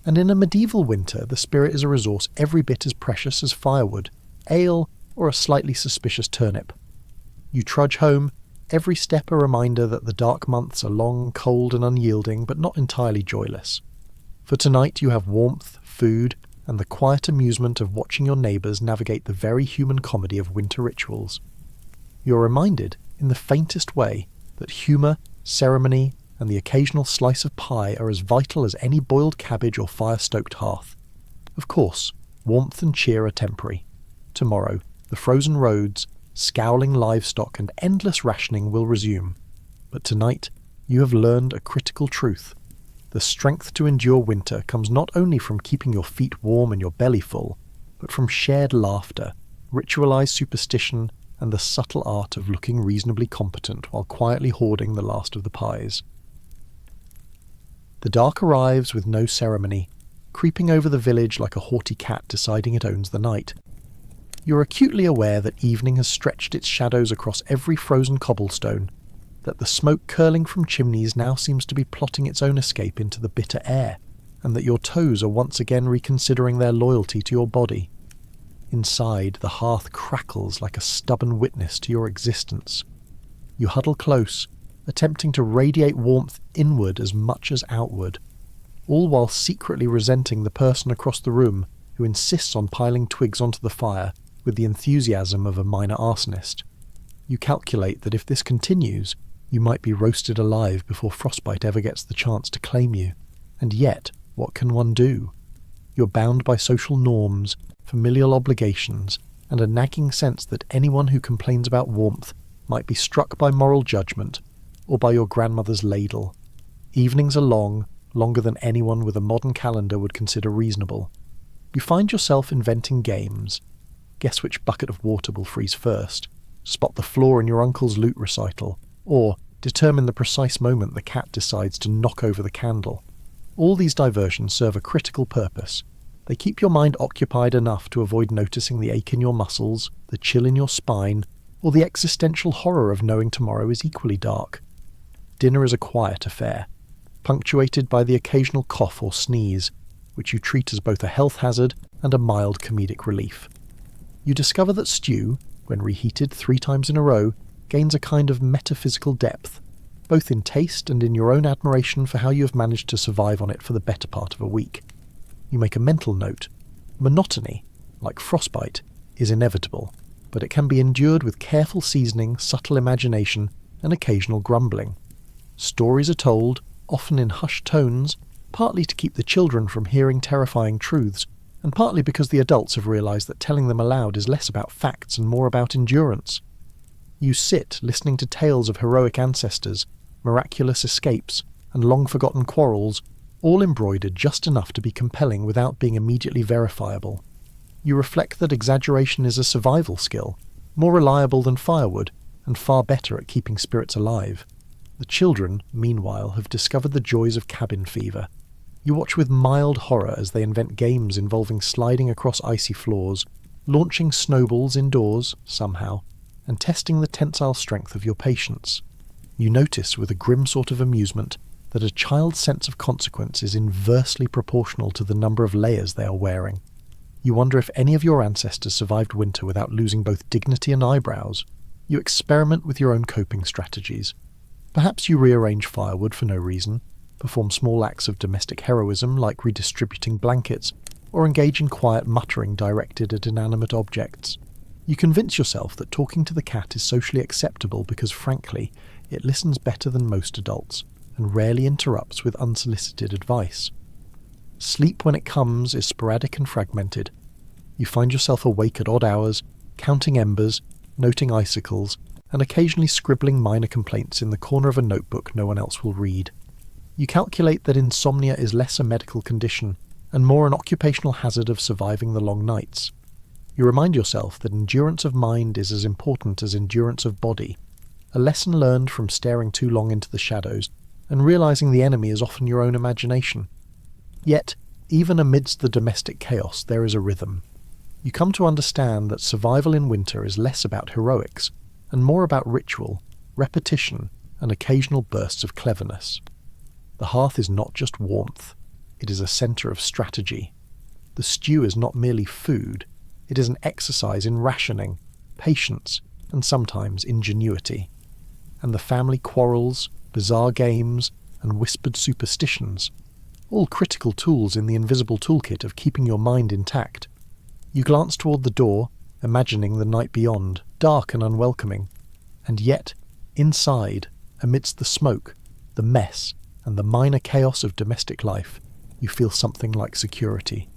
And in a medieval winter, the spirit is a resource every bit as precious as firewood, ale, or a slightly suspicious turnip. You trudge home, every step a reminder that the dark months are long, cold, and unyielding, but not entirely joyless. For tonight you have warmth, food, and the quiet amusement of watching your neighbours navigate the very human comedy of winter rituals. You're reminded, in the faintest way, that humour, ceremony, and the occasional slice of pie are as vital as any boiled cabbage or fire-stoked hearth. Of course, warmth and cheer are temporary. Tomorrow, the frozen roads, scowling livestock, and endless rationing will resume. But tonight, you have learned a critical truth. The strength to endure winter comes not only from keeping your feet warm and your belly full, but from shared laughter, ritualized superstition, and the subtle art of looking reasonably competent while quietly hoarding the last of the pies. The dark arrives with no ceremony, creeping over the village like a haughty cat deciding it owns the night. You're acutely aware that evening has stretched its shadows across every frozen cobblestone, that the smoke curling from chimneys now seems to be plotting its own escape into the bitter air, and that your toes are once again reconsidering their loyalty to your body. Inside, the hearth crackles like a stubborn witness to your existence. You huddle close, attempting to radiate warmth inward as much as outward, all while secretly resenting the person across the room who insists on piling twigs onto the fire with the enthusiasm of a minor arsonist. You calculate that if this continues, you might be roasted alive before frostbite ever gets the chance to claim you. And yet, what can one do? You're bound by social norms, familial obligations, and a nagging sense that anyone who complains about warmth might be struck by moral judgment, or by your grandmother's ladle. Evenings are long, longer than anyone with a modern calendar would consider reasonable. You find yourself inventing games. Guess which bucket of water will freeze first, spot the flaw in your uncle's lute recital, or determine the precise moment the cat decides to knock over the candle. All these diversions serve a critical purpose. They keep your mind occupied enough to avoid noticing the ache in your muscles, the chill in your spine, or the existential horror of knowing tomorrow is equally dark. Dinner is a quiet affair, punctuated by the occasional cough or sneeze, which you treat as both a health hazard and a mild comedic relief. You discover that stew, when reheated 3 times in a row, gains a kind of metaphysical depth, both in taste and in your own admiration for how you have managed to survive on it for the better part of a week. You make a mental note. Monotony, like frostbite, is inevitable, but it can be endured with careful seasoning, subtle imagination, and occasional grumbling. Stories are told, often in hushed tones, partly to keep the children from hearing terrifying truths, and partly because the adults have realised that telling them aloud is less about facts and more about endurance. You sit listening to tales of heroic ancestors, miraculous escapes, and long-forgotten quarrels, all embroidered just enough to be compelling without being immediately verifiable. You reflect that exaggeration is a survival skill, more reliable than firewood, and far better at keeping spirits alive. The children, meanwhile, have discovered the joys of cabin fever. You watch with mild horror as they invent games involving sliding across icy floors, launching snowballs indoors, somehow, and testing the tensile strength of your patience. You notice with a grim sort of amusement that a child's sense of consequence is inversely proportional to the number of layers they are wearing. You wonder if any of your ancestors survived winter without losing both dignity and eyebrows. You experiment with your own coping strategies. Perhaps you rearrange firewood for no reason, perform small acts of domestic heroism like redistributing blankets, or engage in quiet muttering directed at inanimate objects. You convince yourself that talking to the cat is socially acceptable because, frankly, it listens better than most adults, and rarely interrupts with unsolicited advice. Sleep when it comes is sporadic and fragmented. You find yourself awake at odd hours, counting embers, noting icicles, and occasionally scribbling minor complaints in the corner of a notebook no one else will read. You calculate that insomnia is less a medical condition and more an occupational hazard of surviving the long nights. You remind yourself that endurance of mind is as important as endurance of body, a lesson learned from staring too long into the shadows and realizing the enemy is often your own imagination. Yet, even amidst the domestic chaos, there is a rhythm. You come to understand that survival in winter is less about heroics and more about ritual, repetition, and occasional bursts of cleverness. The hearth is not just warmth, it is a centre of strategy. The stew is not merely food, it is an exercise in rationing, patience, and sometimes ingenuity. And the family quarrels, bizarre games, and whispered superstitions, all critical tools in the invisible toolkit of keeping your mind intact. You glance toward the door, imagining the night beyond, dark and unwelcoming, and yet, inside, amidst the smoke, the mess, and the minor chaos of domestic life, you feel something like security.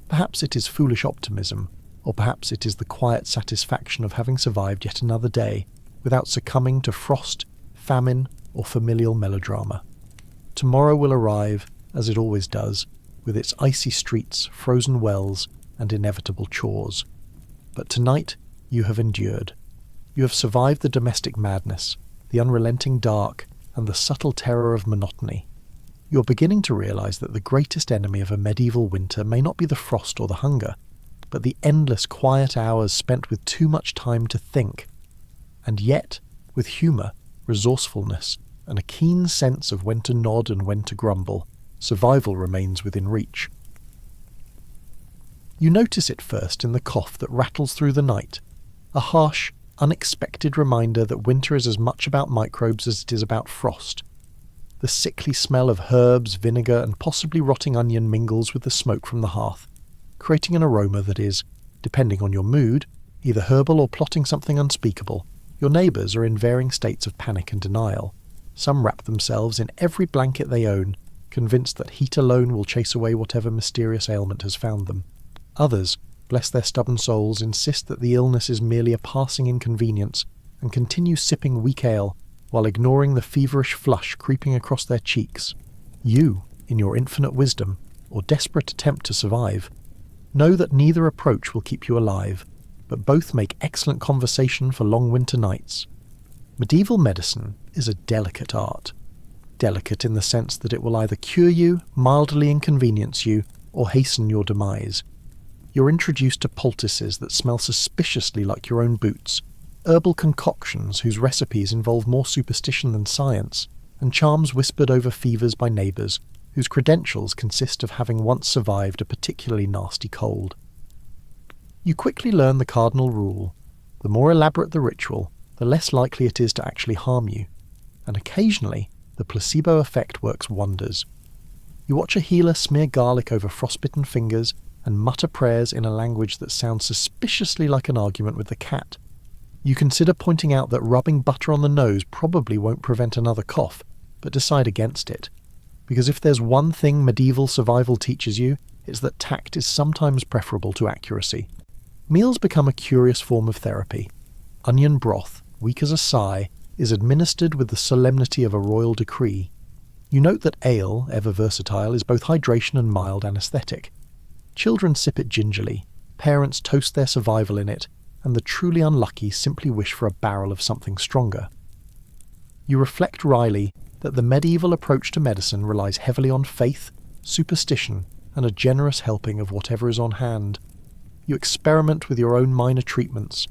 Perhaps it is foolish optimism, or perhaps it is the quiet satisfaction of having survived yet another day without succumbing to frost, famine, or familial melodrama. Tomorrow will arrive, as it always does, with its icy streets, frozen wells, and inevitable chores. But tonight, you have endured. You have survived the domestic madness, the unrelenting dark, and the subtle terror of monotony. You are beginning to realize that the greatest enemy of a medieval winter may not be the frost or the hunger, but the endless quiet hours spent with too much time to think. And yet, with humour, resourcefulness, and a keen sense of when to nod and when to grumble, survival remains within reach. You notice it first in the cough that rattles through the night, a harsh, unexpected reminder that winter is as much about microbes as it is about frost. The sickly smell of herbs, vinegar, and possibly rotting onion mingles with the smoke from the hearth, creating an aroma that is, depending on your mood, either herbal or plotting something unspeakable. Your neighbours are in varying states of panic and denial. Some wrap themselves in every blanket they own, convinced that heat alone will chase away whatever mysterious ailment has found them. Others, bless their stubborn souls, insist that the illness is merely a passing inconvenience and continue sipping weak ale while ignoring the feverish flush creeping across their cheeks. You, in your infinite wisdom, or desperate attempt to survive, know that neither approach will keep you alive, but both make excellent conversation for long winter nights. Medieval medicine is a delicate art. Delicate in the sense that it will either cure you, mildly inconvenience you, or hasten your demise. You're introduced to poultices that smell suspiciously like your own boots, herbal concoctions whose recipes involve more superstition than science, and charms whispered over fevers by neighbours whose credentials consist of having once survived a particularly nasty cold. You quickly learn the cardinal rule: the more elaborate the ritual, the less likely it is to actually harm you, and occasionally the placebo effect works wonders. You watch a healer smear garlic over frostbitten fingers and mutter prayers in a language that sounds suspiciously like an argument with the cat. You consider pointing out that rubbing butter on the nose probably won't prevent another cough, but decide against it. Because if there's one thing medieval survival teaches you, it's that tact is sometimes preferable to accuracy. Meals become a curious form of therapy. Onion broth, weak as a sigh, is administered with the solemnity of a royal decree. You note that ale, ever versatile, is both hydration and mild anaesthetic. Children sip it gingerly, parents toast their survival in it, and the truly unlucky simply wish for a barrel of something stronger. You reflect wryly that the medieval approach to medicine relies heavily on faith, superstition, and a generous helping of whatever is on hand. You experiment with your own minor treatments.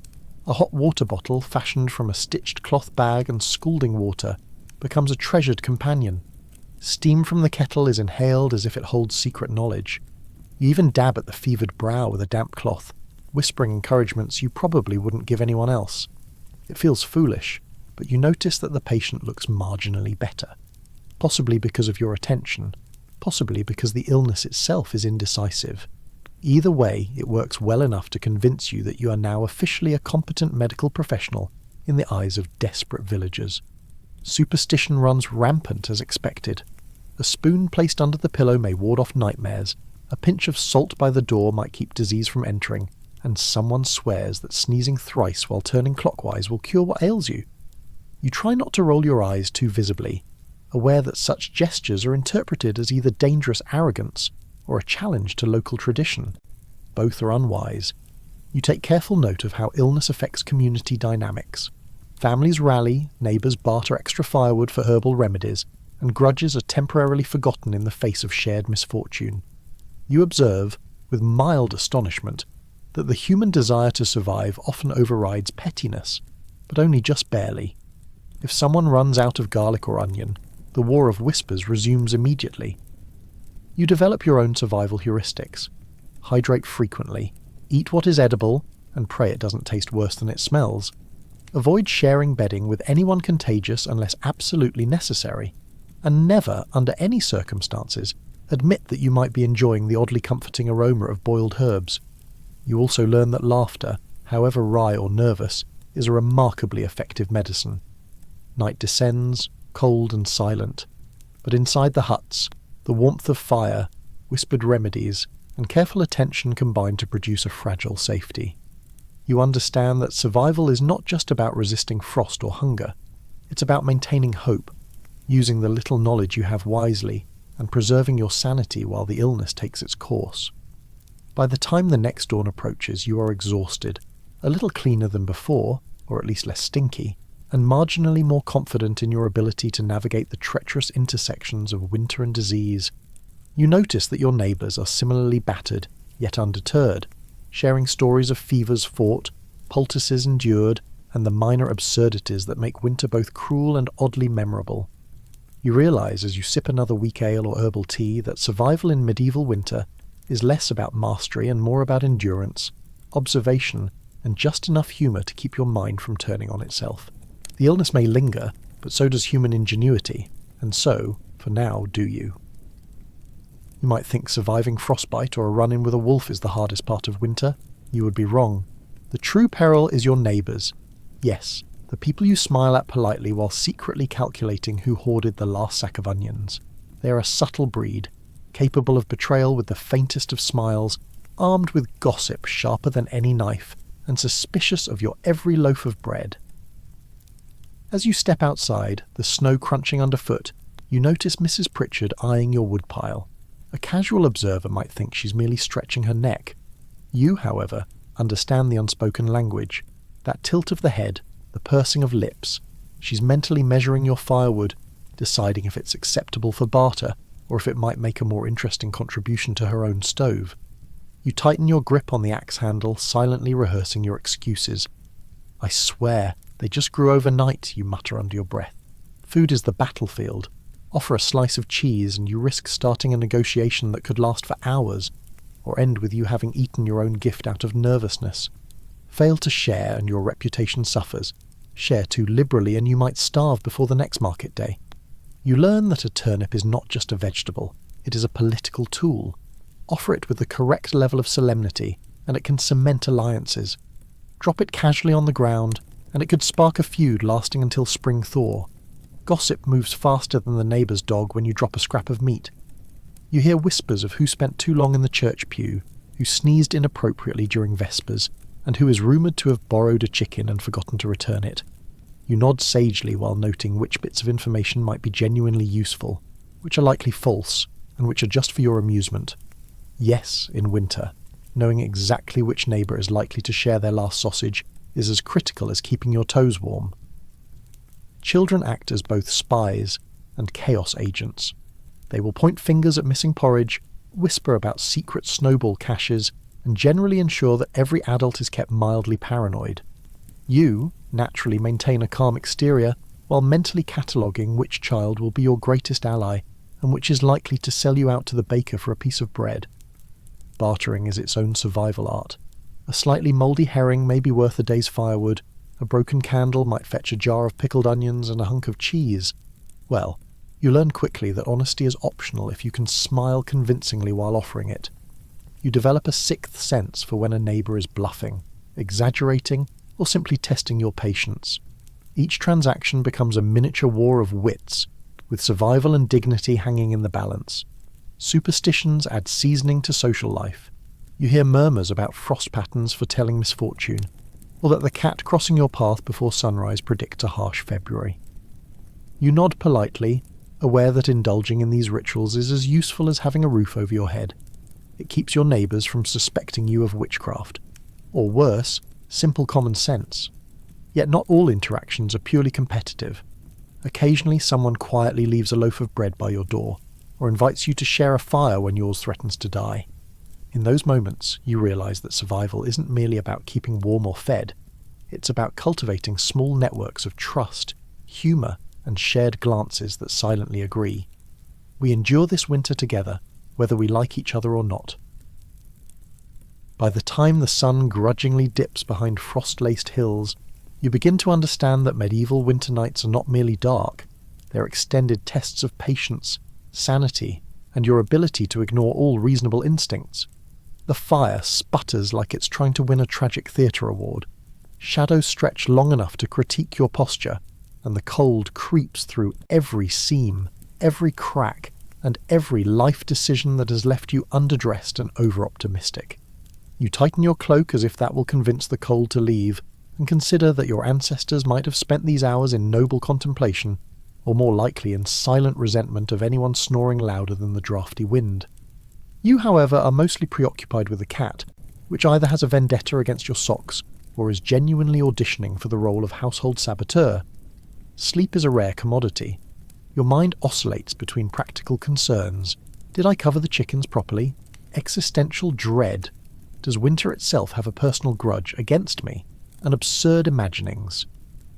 A hot water bottle fashioned from a stitched cloth bag and scalding water becomes a treasured companion. Steam from the kettle is inhaled as if it holds secret knowledge. You even dab at the fevered brow with a damp cloth, whispering encouragements you probably wouldn't give anyone else. It feels foolish, but you notice that the patient looks marginally better. Possibly because of your attention, possibly because the illness itself is indecisive. Either way, it works well enough to convince you that you are now officially a competent medical professional in the eyes of desperate villagers. Superstition runs rampant as expected. A spoon placed under the pillow may ward off nightmares, a pinch of salt by the door might keep disease from entering, and someone swears that sneezing thrice while turning clockwise will cure what ails you. You try not to roll your eyes too visibly, aware that such gestures are interpreted as either dangerous arrogance or a challenge to local tradition. Both are unwise. You take careful note of how illness affects community dynamics. Families rally, neighbours barter extra firewood for herbal remedies, and grudges are temporarily forgotten in the face of shared misfortune. You observe, with mild astonishment, that the human desire to survive often overrides pettiness, but only just barely. If someone runs out of garlic or onion, the war of whispers resumes immediately. You develop your own survival heuristics. Hydrate frequently, eat what is edible, and pray it doesn't taste worse than it smells. Avoid sharing bedding with anyone contagious unless absolutely necessary, and never, under any circumstances, admit that you might be enjoying the oddly comforting aroma of boiled herbs. You also learn that laughter, however wry or nervous, is a remarkably effective medicine. Night descends, cold and silent, but inside the huts, the warmth of fire, whispered remedies, and careful attention combine to produce a fragile safety. You understand that survival is not just about resisting frost or hunger, it's about maintaining hope, using the little knowledge you have wisely, and preserving your sanity while the illness takes its course. By the time the next dawn approaches, you are exhausted, a little cleaner than before, or at least less stinky, and marginally more confident in your ability to navigate the treacherous intersections of winter and disease. You notice that your neighbours are similarly battered, yet undeterred, sharing stories of fevers fought, poultices endured, and the minor absurdities that make winter both cruel and oddly memorable. You realise as you sip another weak ale or herbal tea that survival in medieval winter is less about mastery and more about endurance, observation, and just enough humour to keep your mind from turning on itself. The illness may linger, but so does human ingenuity, and so, for now, do you. You might think surviving frostbite or a run-in with a wolf is the hardest part of winter. You would be wrong. The true peril is your neighbours. Yes, the people you smile at politely while secretly calculating who hoarded the last sack of onions. They are a subtle breed, capable of betrayal with the faintest of smiles, armed with gossip sharper than any knife, and suspicious of your every loaf of bread. As you step outside, the snow crunching underfoot, you notice Mrs. Pritchard eyeing your woodpile. A casual observer might think she's merely stretching her neck. You, however, understand the unspoken language, that tilt of the head, the pursing of lips. She's mentally measuring your firewood, deciding if it's acceptable for barter or if it might make a more interesting contribution to her own stove. You tighten your grip on the axe handle, silently rehearsing your excuses. "I swear, they just grew overnight," you mutter under your breath. Food is the battlefield. Offer a slice of cheese and you risk starting a negotiation that could last for hours, or end with you having eaten your own gift out of nervousness. Fail to share and your reputation suffers. Share too liberally and you might starve before the next market day. You learn that a turnip is not just a vegetable, it is a political tool. Offer it with the correct level of solemnity and it can cement alliances. Drop it casually on the ground and it could spark a feud lasting until spring thaw. Gossip moves faster than the neighbour's dog when you drop a scrap of meat. You hear whispers of who spent too long in the church pew, who sneezed inappropriately during Vespers, and who is rumoured to have borrowed a chicken and forgotten to return it. You nod sagely while noting which bits of information might be genuinely useful, which are likely false, and which are just for your amusement. Yes, in winter, knowing exactly which neighbour is likely to share their last sausage is as critical as keeping your toes warm. Children act as both spies and chaos agents. They will point fingers at missing porridge, whisper about secret snowball caches, and generally ensure that every adult is kept mildly paranoid. You, naturally, maintain a calm exterior while mentally cataloguing which child will be your greatest ally and which is likely to sell you out to the baker for a piece of bread. Bartering is its own survival art. A slightly mouldy herring may be worth a day's firewood, a broken candle might fetch a jar of pickled onions and a hunk of cheese. Well, you learn quickly that honesty is optional if you can smile convincingly while offering it. You develop a sixth sense for when a neighbour is bluffing, exaggerating, or simply testing your patience. Each transaction becomes a miniature war of wits, with survival and dignity hanging in the balance. Superstitions add seasoning to social life. You hear murmurs about frost patterns foretelling misfortune, or that the cat crossing your path before sunrise predicts a harsh February. You nod politely, aware that indulging in these rituals is as useful as having a roof over your head. It keeps your neighbours from suspecting you of witchcraft, or worse, simple common sense. Yet not all interactions are purely competitive. Occasionally someone quietly leaves a loaf of bread by your door, or invites you to share a fire when yours threatens to die. In those moments, you realise that survival isn't merely about keeping warm or fed. It's about cultivating small networks of trust, humour, and shared glances that silently agree. We endure this winter together, whether we like each other or not. By the time the sun grudgingly dips behind frost-laced hills, you begin to understand that medieval winter nights are not merely dark, they're extended tests of patience, sanity, and your ability to ignore all reasonable instincts. The fire sputters like it's trying to win a tragic theatre award. Shadows stretch long enough to critique your posture, and the cold creeps through every seam, every crack, and every life decision that has left you underdressed and over-optimistic. You tighten your cloak as if that will convince the cold to leave, and consider that your ancestors might have spent these hours in noble contemplation, or more likely in silent resentment of anyone snoring louder than the drafty wind. You, however, are mostly preoccupied with the cat, which either has a vendetta against your socks, or is genuinely auditioning for the role of household saboteur. Sleep is a rare commodity. Your mind oscillates between practical concerns. Did I cover the chickens properly? Existential dread. Does winter itself have a personal grudge against me? And absurd imaginings.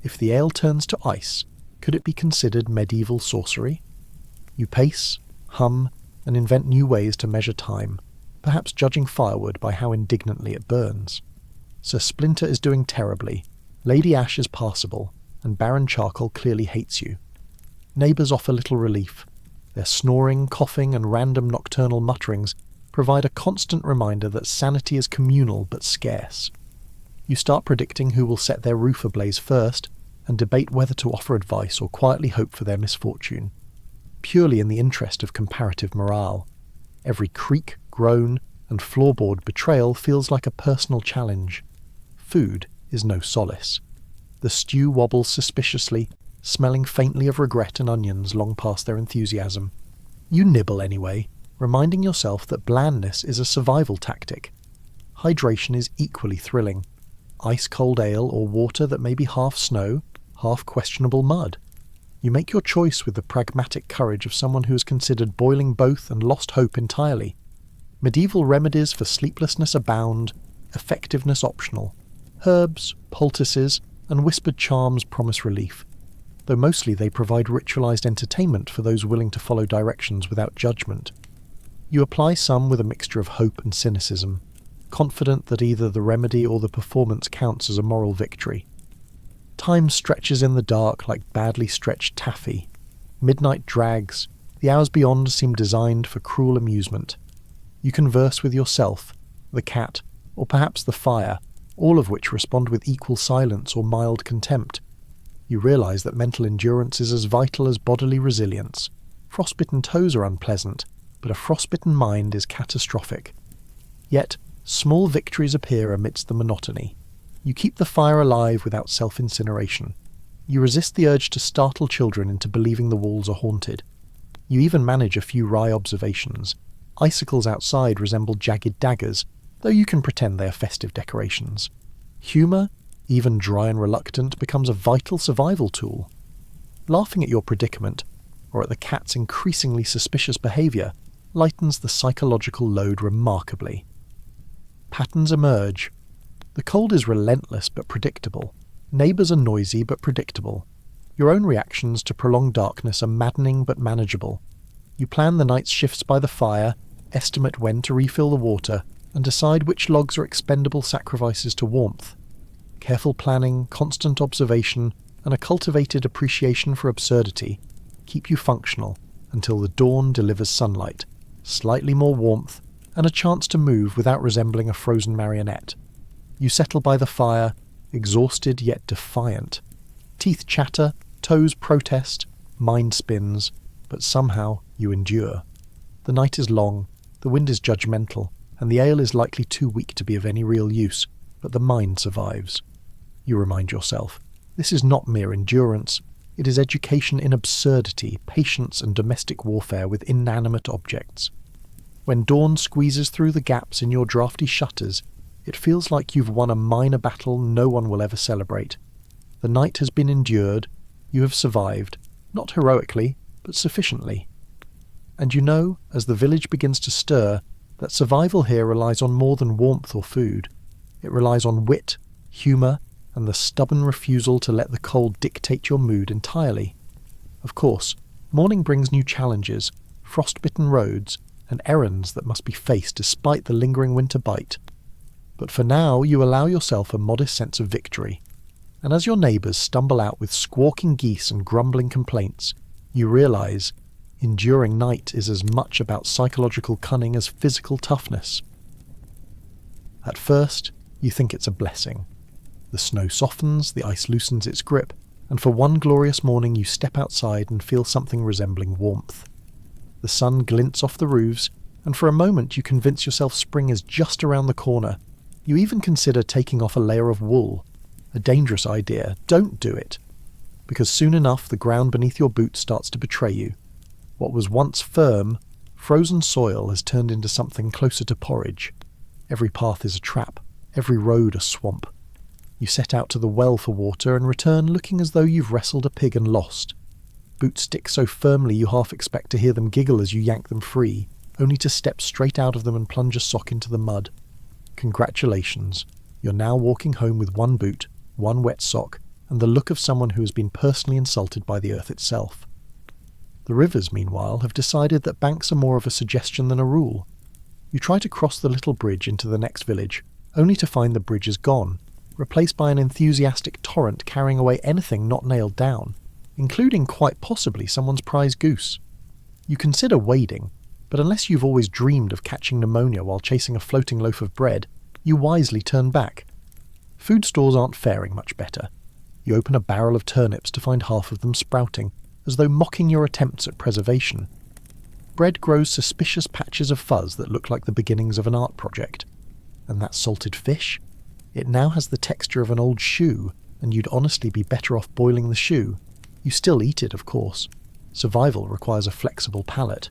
If the ale turns to ice, could it be considered medieval sorcery? You pace, hum, and invent new ways to measure time, perhaps judging firewood by how indignantly it burns. Sir Splinter is doing terribly, Lady Ash is passable, and Baron Charcoal clearly hates you. Neighbours offer little relief. Their snoring, coughing, and random nocturnal mutterings provide a constant reminder that sanity is communal but scarce. You start predicting who will set their roof ablaze first, and debate whether to offer advice or quietly hope for their misfortune, purely in the interest of comparative morale. Every creak, groan, and floorboard betrayal feels like a personal challenge. Food is no solace. The stew wobbles suspiciously, smelling faintly of regret and onions long past their enthusiasm. You nibble anyway, reminding yourself that blandness is a survival tactic. Hydration is equally thrilling. Ice-cold ale or water that may be half snow, half questionable mud. You make your choice with the pragmatic courage of someone who has considered boiling both and lost hope entirely. Medieval remedies for sleeplessness abound, effectiveness optional. Herbs, poultices, and whispered charms promise relief, though mostly they provide ritualized entertainment for those willing to follow directions without judgment. You apply some with a mixture of hope and cynicism, confident that either the remedy or the performance counts as a moral victory. Time stretches in the dark like badly stretched taffy. Midnight drags. The hours beyond seem designed for cruel amusement. You converse with yourself, the cat, or perhaps the fire, all of which respond with equal silence or mild contempt. You realise that mental endurance is as vital as bodily resilience. Frostbitten toes are unpleasant, but a frostbitten mind is catastrophic. Yet, small victories appear amidst the monotony. You keep the fire alive without self-incineration. You resist the urge to startle children into believing the walls are haunted. You even manage a few wry observations. Icicles outside resemble jagged daggers, though you can pretend they are festive decorations. Humour, even dry and reluctant, becomes a vital survival tool. Laughing at your predicament, or at the cat's increasingly suspicious behaviour, lightens the psychological load remarkably. Patterns emerge. The cold is relentless but predictable. Neighbours are noisy but predictable. Your own reactions to prolonged darkness are maddening but manageable. You plan the night's shifts by the fire, estimate when to refill the water, and decide which logs are expendable sacrifices to warmth. Careful planning, constant observation, and a cultivated appreciation for absurdity keep you functional until the dawn delivers sunlight, slightly more warmth, and a chance to move without resembling a frozen marionette. You settle by the fire, exhausted yet defiant. Teeth chatter, toes protest, mind spins, but somehow you endure. The night is long, the wind is judgmental, and the ale is likely too weak to be of any real use, but the mind survives. You remind yourself, this is not mere endurance, it is education in absurdity, patience and domestic warfare with inanimate objects. When dawn squeezes through the gaps in your drafty shutters, it feels like you've won a minor battle no one will ever celebrate. The night has been endured, you have survived, not heroically, but sufficiently. And you know, as the village begins to stir, that survival here relies on more than warmth or food. It relies on wit, humour, and the stubborn refusal to let the cold dictate your mood entirely. Of course, morning brings new challenges, frost-bitten roads, and errands that must be faced despite the lingering winter bite. But for now you allow yourself a modest sense of victory, and as your neighbours stumble out with squawking geese and grumbling complaints, you realise enduring night is as much about psychological cunning as physical toughness. At first, you think it's a blessing. The snow softens, the ice loosens its grip, and for one glorious morning you step outside and feel something resembling warmth. The sun glints off the roofs, and for a moment you convince yourself spring is just around the corner. You even consider taking off a layer of wool. A dangerous idea. Don't do it. Because soon enough the ground beneath your boots starts to betray you. What was once firm, frozen soil has turned into something closer to porridge. Every path is a trap, every road a swamp. You set out to the well for water and return looking as though you've wrestled a pig and lost. Boots stick so firmly you half expect to hear them giggle as you yank them free, only to step straight out of them and plunge a sock into the mud. Congratulations, you're now walking home with one boot, one wet sock, and the look of someone who has been personally insulted by the earth itself. The rivers, meanwhile, have decided that banks are more of a suggestion than a rule. You try to cross the little bridge into the next village, only to find the bridge is gone, replaced by an enthusiastic torrent carrying away anything not nailed down, including quite possibly someone's prize goose. You consider wading, but unless you've always dreamed of catching pneumonia while chasing a floating loaf of bread, you wisely turn back. Food stores aren't faring much better. You open a barrel of turnips to find half of them sprouting, as though mocking your attempts at preservation. Bread grows suspicious patches of fuzz that look like the beginnings of an art project. And that salted fish? It now has the texture of an old shoe, and you'd honestly be better off boiling the shoe. You still eat it, of course. Survival requires a flexible palate.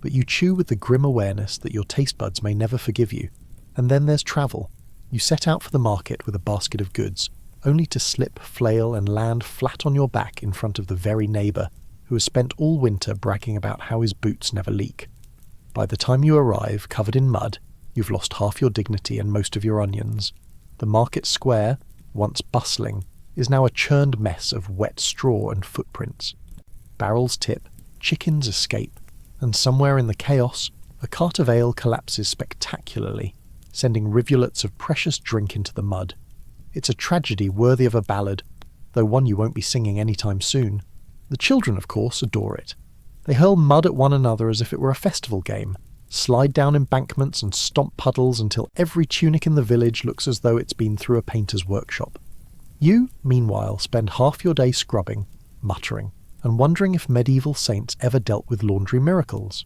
But you chew with the grim awareness that your taste buds may never forgive you. And then there's travel. You set out for the market with a basket of goods, only to slip, flail, and land flat on your back in front of the very neighbour who has spent all winter bragging about how his boots never leak. By the time you arrive, covered in mud, you've lost half your dignity and most of your onions. The market square, once bustling, is now a churned mess of wet straw and footprints. Barrels tip, chickens escape, and somewhere in the chaos, a cart of ale collapses spectacularly, sending rivulets of precious drink into the mud. It's a tragedy worthy of a ballad, though one you won't be singing anytime soon. The children, of course, adore it. They hurl mud at one another as if it were a festival game, slide down embankments and stomp puddles until every tunic in the village looks as though it's been through a painter's workshop. You, meanwhile, spend half your day scrubbing, muttering, and wondering if medieval saints ever dealt with laundry miracles.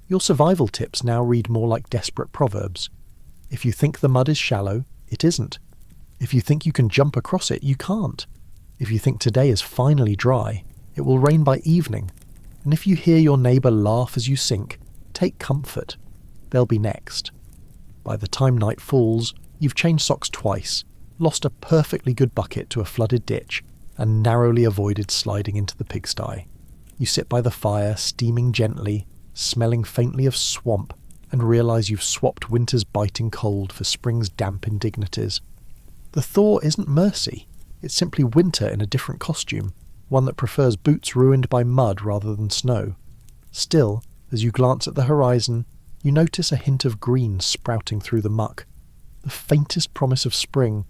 Your survival tips now read more like desperate proverbs. If you think the mud is shallow, it isn't. If you think you can jump across it, you can't. If you think today is finally dry, it will rain by evening. And if you hear your neighbour laugh as you sink, take comfort. They'll be next. By the time night falls, you've changed socks twice, lost a perfectly good bucket to a flooded ditch, and narrowly avoided sliding into the pigsty. You sit by the fire, steaming gently, smelling faintly of swamp, and realise you've swapped winter's biting cold for spring's damp indignities. The thaw isn't mercy, it's simply winter in a different costume, one that prefers boots ruined by mud rather than snow. Still, as you glance at the horizon, you notice a hint of green sprouting through the muck. The faintest promise of spring.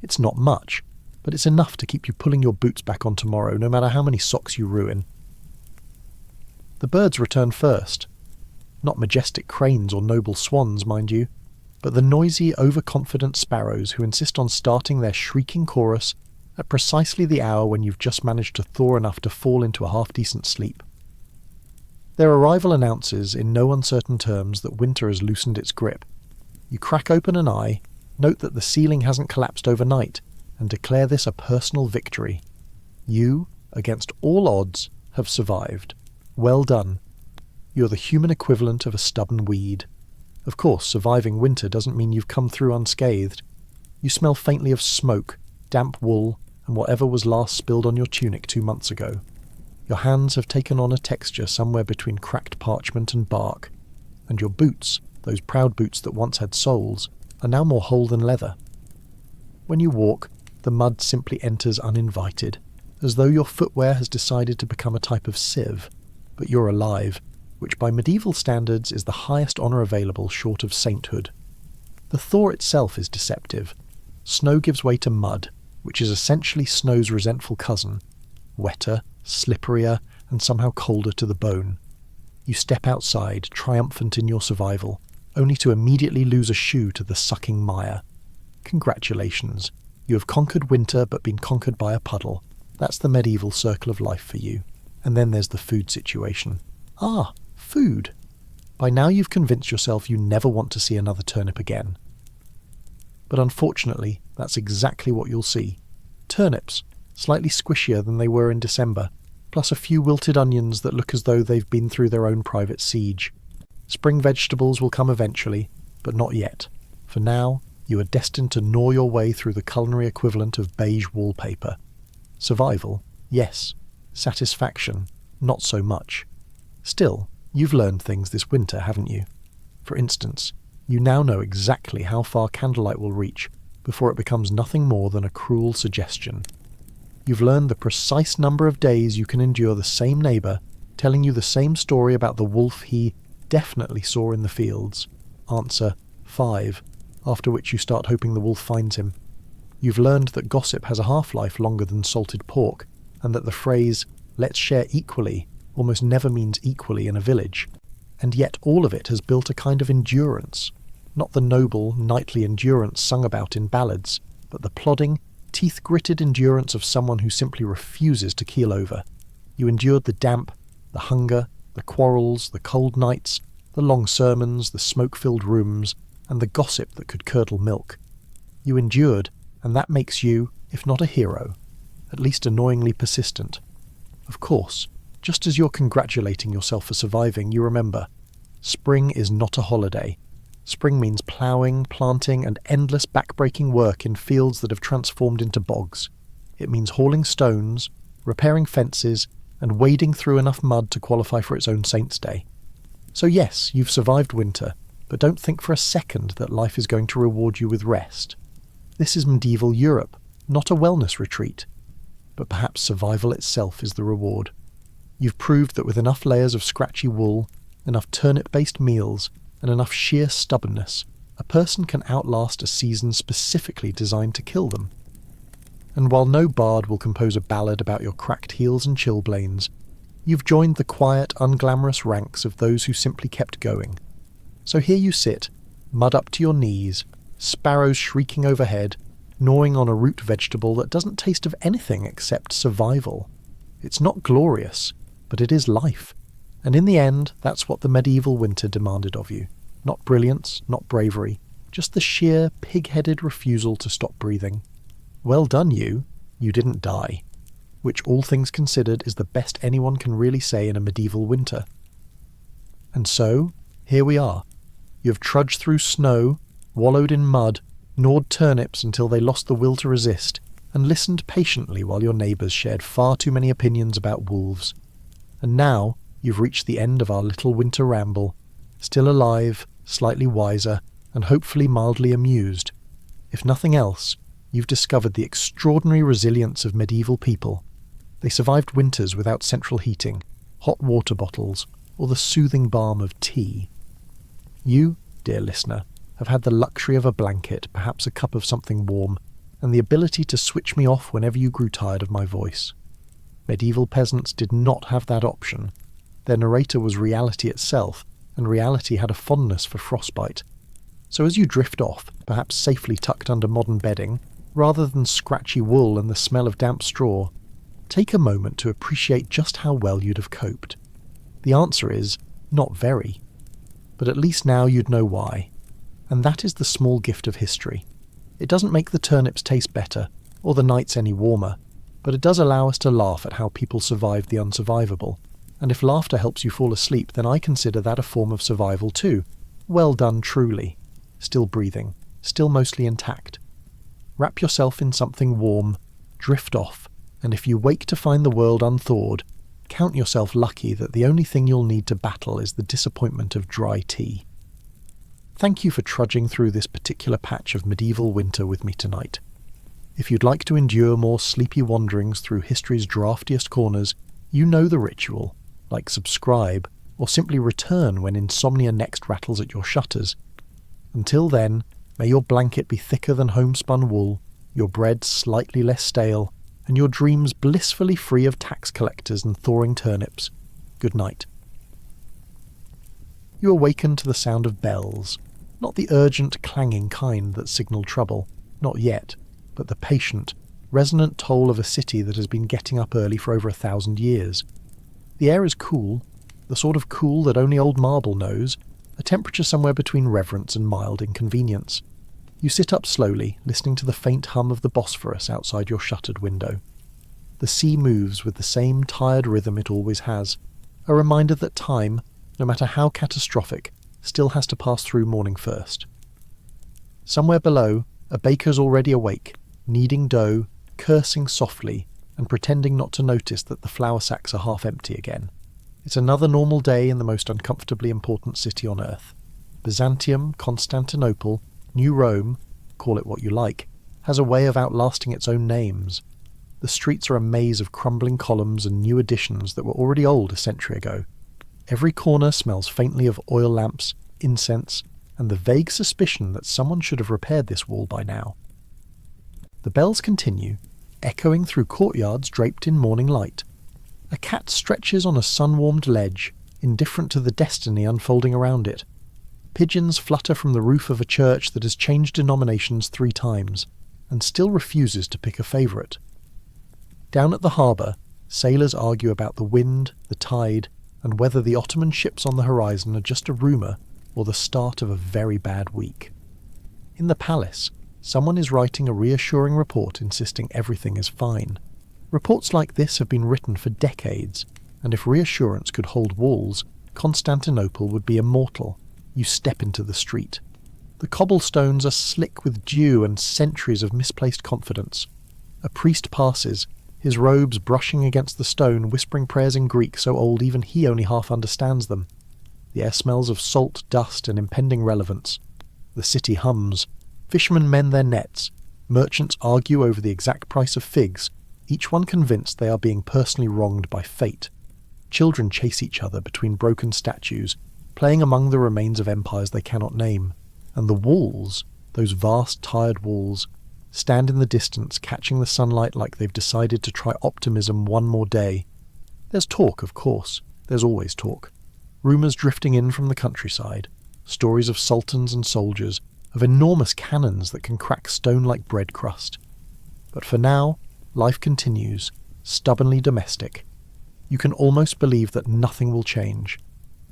It's not much, but it's enough to keep you pulling your boots back on tomorrow, no matter how many socks you ruin. The birds return first. Not majestic cranes or noble swans, mind you, but the noisy, overconfident sparrows who insist on starting their shrieking chorus at precisely the hour when you've just managed to thaw enough to fall into a half-decent sleep. Their arrival announces in no uncertain terms that winter has loosened its grip, You crack open an eye, note that the ceiling hasn't collapsed overnight, and declare this a personal victory. You, against all odds, have survived. Well done. You're the human equivalent of a stubborn weed. Of course, surviving winter doesn't mean you've come through unscathed. You smell faintly of smoke, damp wool, and whatever was last spilled on your tunic 2 months ago. Your hands have taken on a texture somewhere between cracked parchment and bark, and your boots, those proud boots that once had soles, are now more whole than leather. When you walk, the mud simply enters uninvited, as though your footwear has decided to become a type of sieve, but you're alive, which by medieval standards is the highest honour available short of sainthood. The thaw itself is deceptive. Snow gives way to mud, which is essentially snow's resentful cousin, wetter, slipperier, and somehow colder to the bone. You step outside, triumphant in your survival, only to immediately lose a shoe to the sucking mire. Congratulations. You have conquered winter but been conquered by a puddle. That's the medieval circle of life for you. And then there's the food situation. Ah, food. By now you've convinced yourself you never want to see another turnip again. But unfortunately, that's exactly what you'll see. Turnips, slightly squishier than they were in December, plus a few wilted onions that look as though they've been through their own private siege. Spring vegetables will come eventually, but not yet. For now, you are destined to gnaw your way through the culinary equivalent of beige wallpaper. Survival, yes. Satisfaction, not so much. Still, you've learned things this winter, haven't you? For instance, you now know exactly how far candlelight will reach before it becomes nothing more than a cruel suggestion. You've learned the precise number of days you can endure the same neighbour telling you the same story about the wolf he definitely saw in the fields. Answer, 5, after which you start hoping the wolf finds him. You've learned that gossip has a half-life longer than salted pork, and that the phrase, let's share equally, almost never means equally in a village. And yet all of it has built a kind of endurance, not the noble, knightly endurance sung about in ballads, but the plodding, teeth-gritted endurance of someone who simply refuses to keel over. You endured the damp, the hunger, the quarrels, the cold nights, the long sermons, the smoke-filled rooms, and the gossip that could curdle milk. You endured, and that makes you, if not a hero, at least annoyingly persistent. Of course, just as you're congratulating yourself for surviving, you remember, spring is not a holiday. Spring means ploughing, planting, and endless back-breaking work in fields that have transformed into bogs. It means hauling stones, repairing fences, and wading through enough mud to qualify for its own Saint's Day. So yes, you've survived winter, but don't think for a second that life is going to reward you with rest. This is medieval Europe, not a wellness retreat. But perhaps survival itself is the reward. You've proved that with enough layers of scratchy wool, enough turnip-based meals, and enough sheer stubbornness, a person can outlast a season specifically designed to kill them. And while no bard will compose a ballad about your cracked heels and chilblains, you've joined the quiet, unglamorous ranks of those who simply kept going. So here you sit, mud up to your knees, sparrows shrieking overhead, gnawing on a root vegetable that doesn't taste of anything except survival. It's not glorious, but it is life. And in the end, that's what the medieval winter demanded of you. Not brilliance, not bravery, just the sheer, pig-headed refusal to stop breathing. Well done, you didn't die. Which, all things considered, is the best anyone can really say in a medieval winter. And so, here we are. You have trudged through snow, wallowed in mud, gnawed turnips until they lost the will to resist, and listened patiently while your neighbours shared far too many opinions about wolves. And now, you've reached the end of our little winter ramble, still alive, slightly wiser, and hopefully mildly amused. If nothing else, you've discovered the extraordinary resilience of medieval people. They survived winters without central heating, hot water bottles, or the soothing balm of tea. You, dear listener, have had the luxury of a blanket, perhaps a cup of something warm, and the ability to switch me off whenever you grew tired of my voice. Medieval peasants did not have that option. Their narrator was reality itself, and reality had a fondness for frostbite. So as you drift off, perhaps safely tucked under modern bedding, rather than scratchy wool and the smell of damp straw, take a moment to appreciate just how well you'd have coped. The answer is, not very. But at least now you'd know why. And that is the small gift of history. It doesn't make the turnips taste better, or the nights any warmer, but it does allow us to laugh at how people survived the unsurvivable. And if laughter helps you fall asleep, then I consider that a form of survival too. Well done, truly. Still breathing, still mostly intact. Wrap yourself in something warm, drift off, and if you wake to find the world unthawed, count yourself lucky that the only thing you'll need to battle is the disappointment of dry tea. Thank you for trudging through this particular patch of medieval winter with me tonight. If you'd like to endure more sleepy wanderings through history's draftiest corners, you know the ritual, like subscribe, or simply return when insomnia next rattles at your shutters. Until then, may your blanket be thicker than homespun wool, your bread slightly less stale, and your dreams blissfully free of tax collectors and thawing turnips. Good night. You awaken to the sound of bells, not the urgent clanging kind that signal trouble, not yet, but the patient, resonant toll of a city that has been getting up early for over 1,000 years. The air is cool, the sort of cool that only old marble knows, a temperature somewhere between reverence and mild inconvenience. You sit up slowly, listening to the faint hum of the Bosphorus outside your shuttered window. The sea moves with the same tired rhythm it always has, a reminder that time, no matter how catastrophic, still has to pass through morning first. Somewhere below, a baker's already awake, kneading dough, cursing softly, and pretending not to notice that the flour sacks are half empty again. It's another normal day in the most uncomfortably important city on earth. Byzantium, Constantinople, New Rome, call it what you like, has a way of outlasting its own names. The streets are a maze of crumbling columns and new additions that were already old a century ago. Every corner smells faintly of oil lamps, incense, and the vague suspicion that someone should have repaired this wall by now. The bells continue, echoing through courtyards draped in morning light. A cat stretches on a sun-warmed ledge, indifferent to the destiny unfolding around it. Pigeons flutter from the roof of a church that has changed denominations 3 times, and still refuses to pick a favourite. Down at the harbour, sailors argue about the wind, the tide, and whether the Ottoman ships on the horizon are just a rumour or the start of a very bad week. In the palace, someone is writing a reassuring report insisting everything is fine. Reports like this have been written for decades, and if reassurance could hold walls, Constantinople would be immortal. You step into the street. The cobblestones are slick with dew and centuries of misplaced confidence. A priest passes, his robes brushing against the stone, whispering prayers in Greek so old even he only half understands them. The air smells of salt, dust, and impending relevance. The city hums. Fishermen mend their nets. Merchants argue over the exact price of figs, each one convinced they are being personally wronged by fate. Children chase each other between broken statues, playing among the remains of empires they cannot name. And the walls, those vast, tired walls, stand in the distance, catching the sunlight like they've decided to try optimism one more day. There's talk, of course. There's always talk. Rumours drifting in from the countryside. Stories of sultans and soldiers, of enormous cannons that can crack stone like bread crust. But for now, life continues, stubbornly domestic. You can almost believe that nothing will change,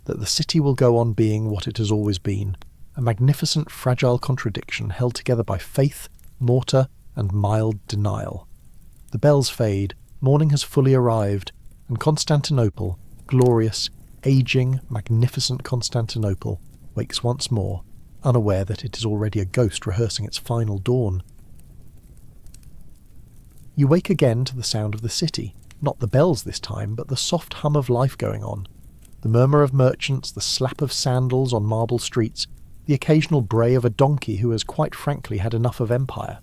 that the city will go on being what it has always been, a magnificent, fragile contradiction held together by faith, mortar, and mild denial. The bells fade, morning has fully arrived, and Constantinople, glorious, aging, magnificent Constantinople, wakes once more, unaware that it is already a ghost rehearsing its final dawn. You wake again to the sound of the city, not the bells this time, but the soft hum of life going on. The murmur of merchants, the slap of sandals on marble streets, the occasional bray of a donkey who has quite frankly had enough of empire.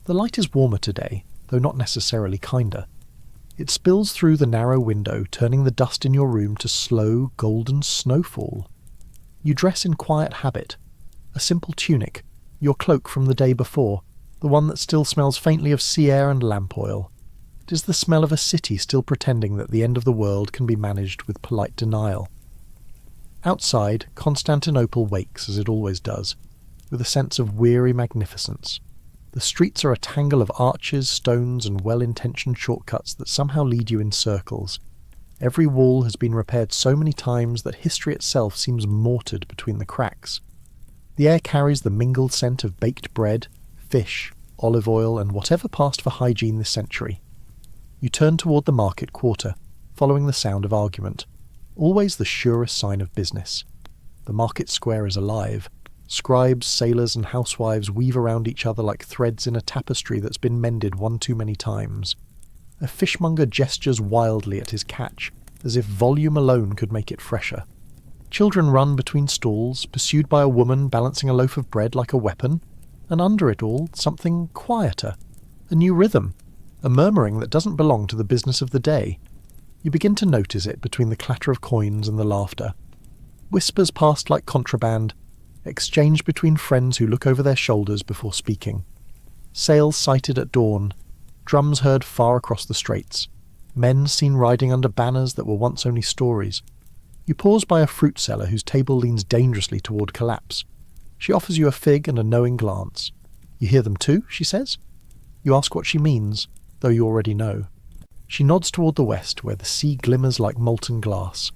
The light is warmer today, though not necessarily kinder. It spills through the narrow window, turning the dust in your room to slow, golden snowfall. You dress in quiet habit. A simple tunic, your cloak from the day before, the one that still smells faintly of sea air and lamp oil. It is the smell of a city still pretending that the end of the world can be managed with polite denial. Outside, Constantinople wakes as it always does, with a sense of weary magnificence. The streets are a tangle of arches, stones, and well-intentioned shortcuts that somehow lead you in circles. Every wall has been repaired so many times that history itself seems mortared between the cracks. The air carries the mingled scent of baked bread, fish, olive oil, and whatever passed for hygiene this century. You turn toward the market quarter, following the sound of argument, always the surest sign of business. The market square is alive. Scribes, sailors, and housewives weave around each other like threads in a tapestry that's been mended one too many times. A fishmonger gestures wildly at his catch, as if volume alone could make it fresher. Children run between stalls, pursued by a woman balancing a loaf of bread like a weapon, and under it all, something quieter, a new rhythm, a murmuring that doesn't belong to the business of the day. You begin to notice it between the clatter of coins and the laughter. Whispers passed like contraband, exchanged between friends who look over their shoulders before speaking. Sails sighted at dawn, drums heard far across the straits, men seen riding under banners that were once only stories. You pause by a fruit seller whose table leans dangerously toward collapse. She offers you a fig and a knowing glance. You hear them too, she says. You ask what she means, though you already know. She nods toward the west, where the sea glimmers like molten glass.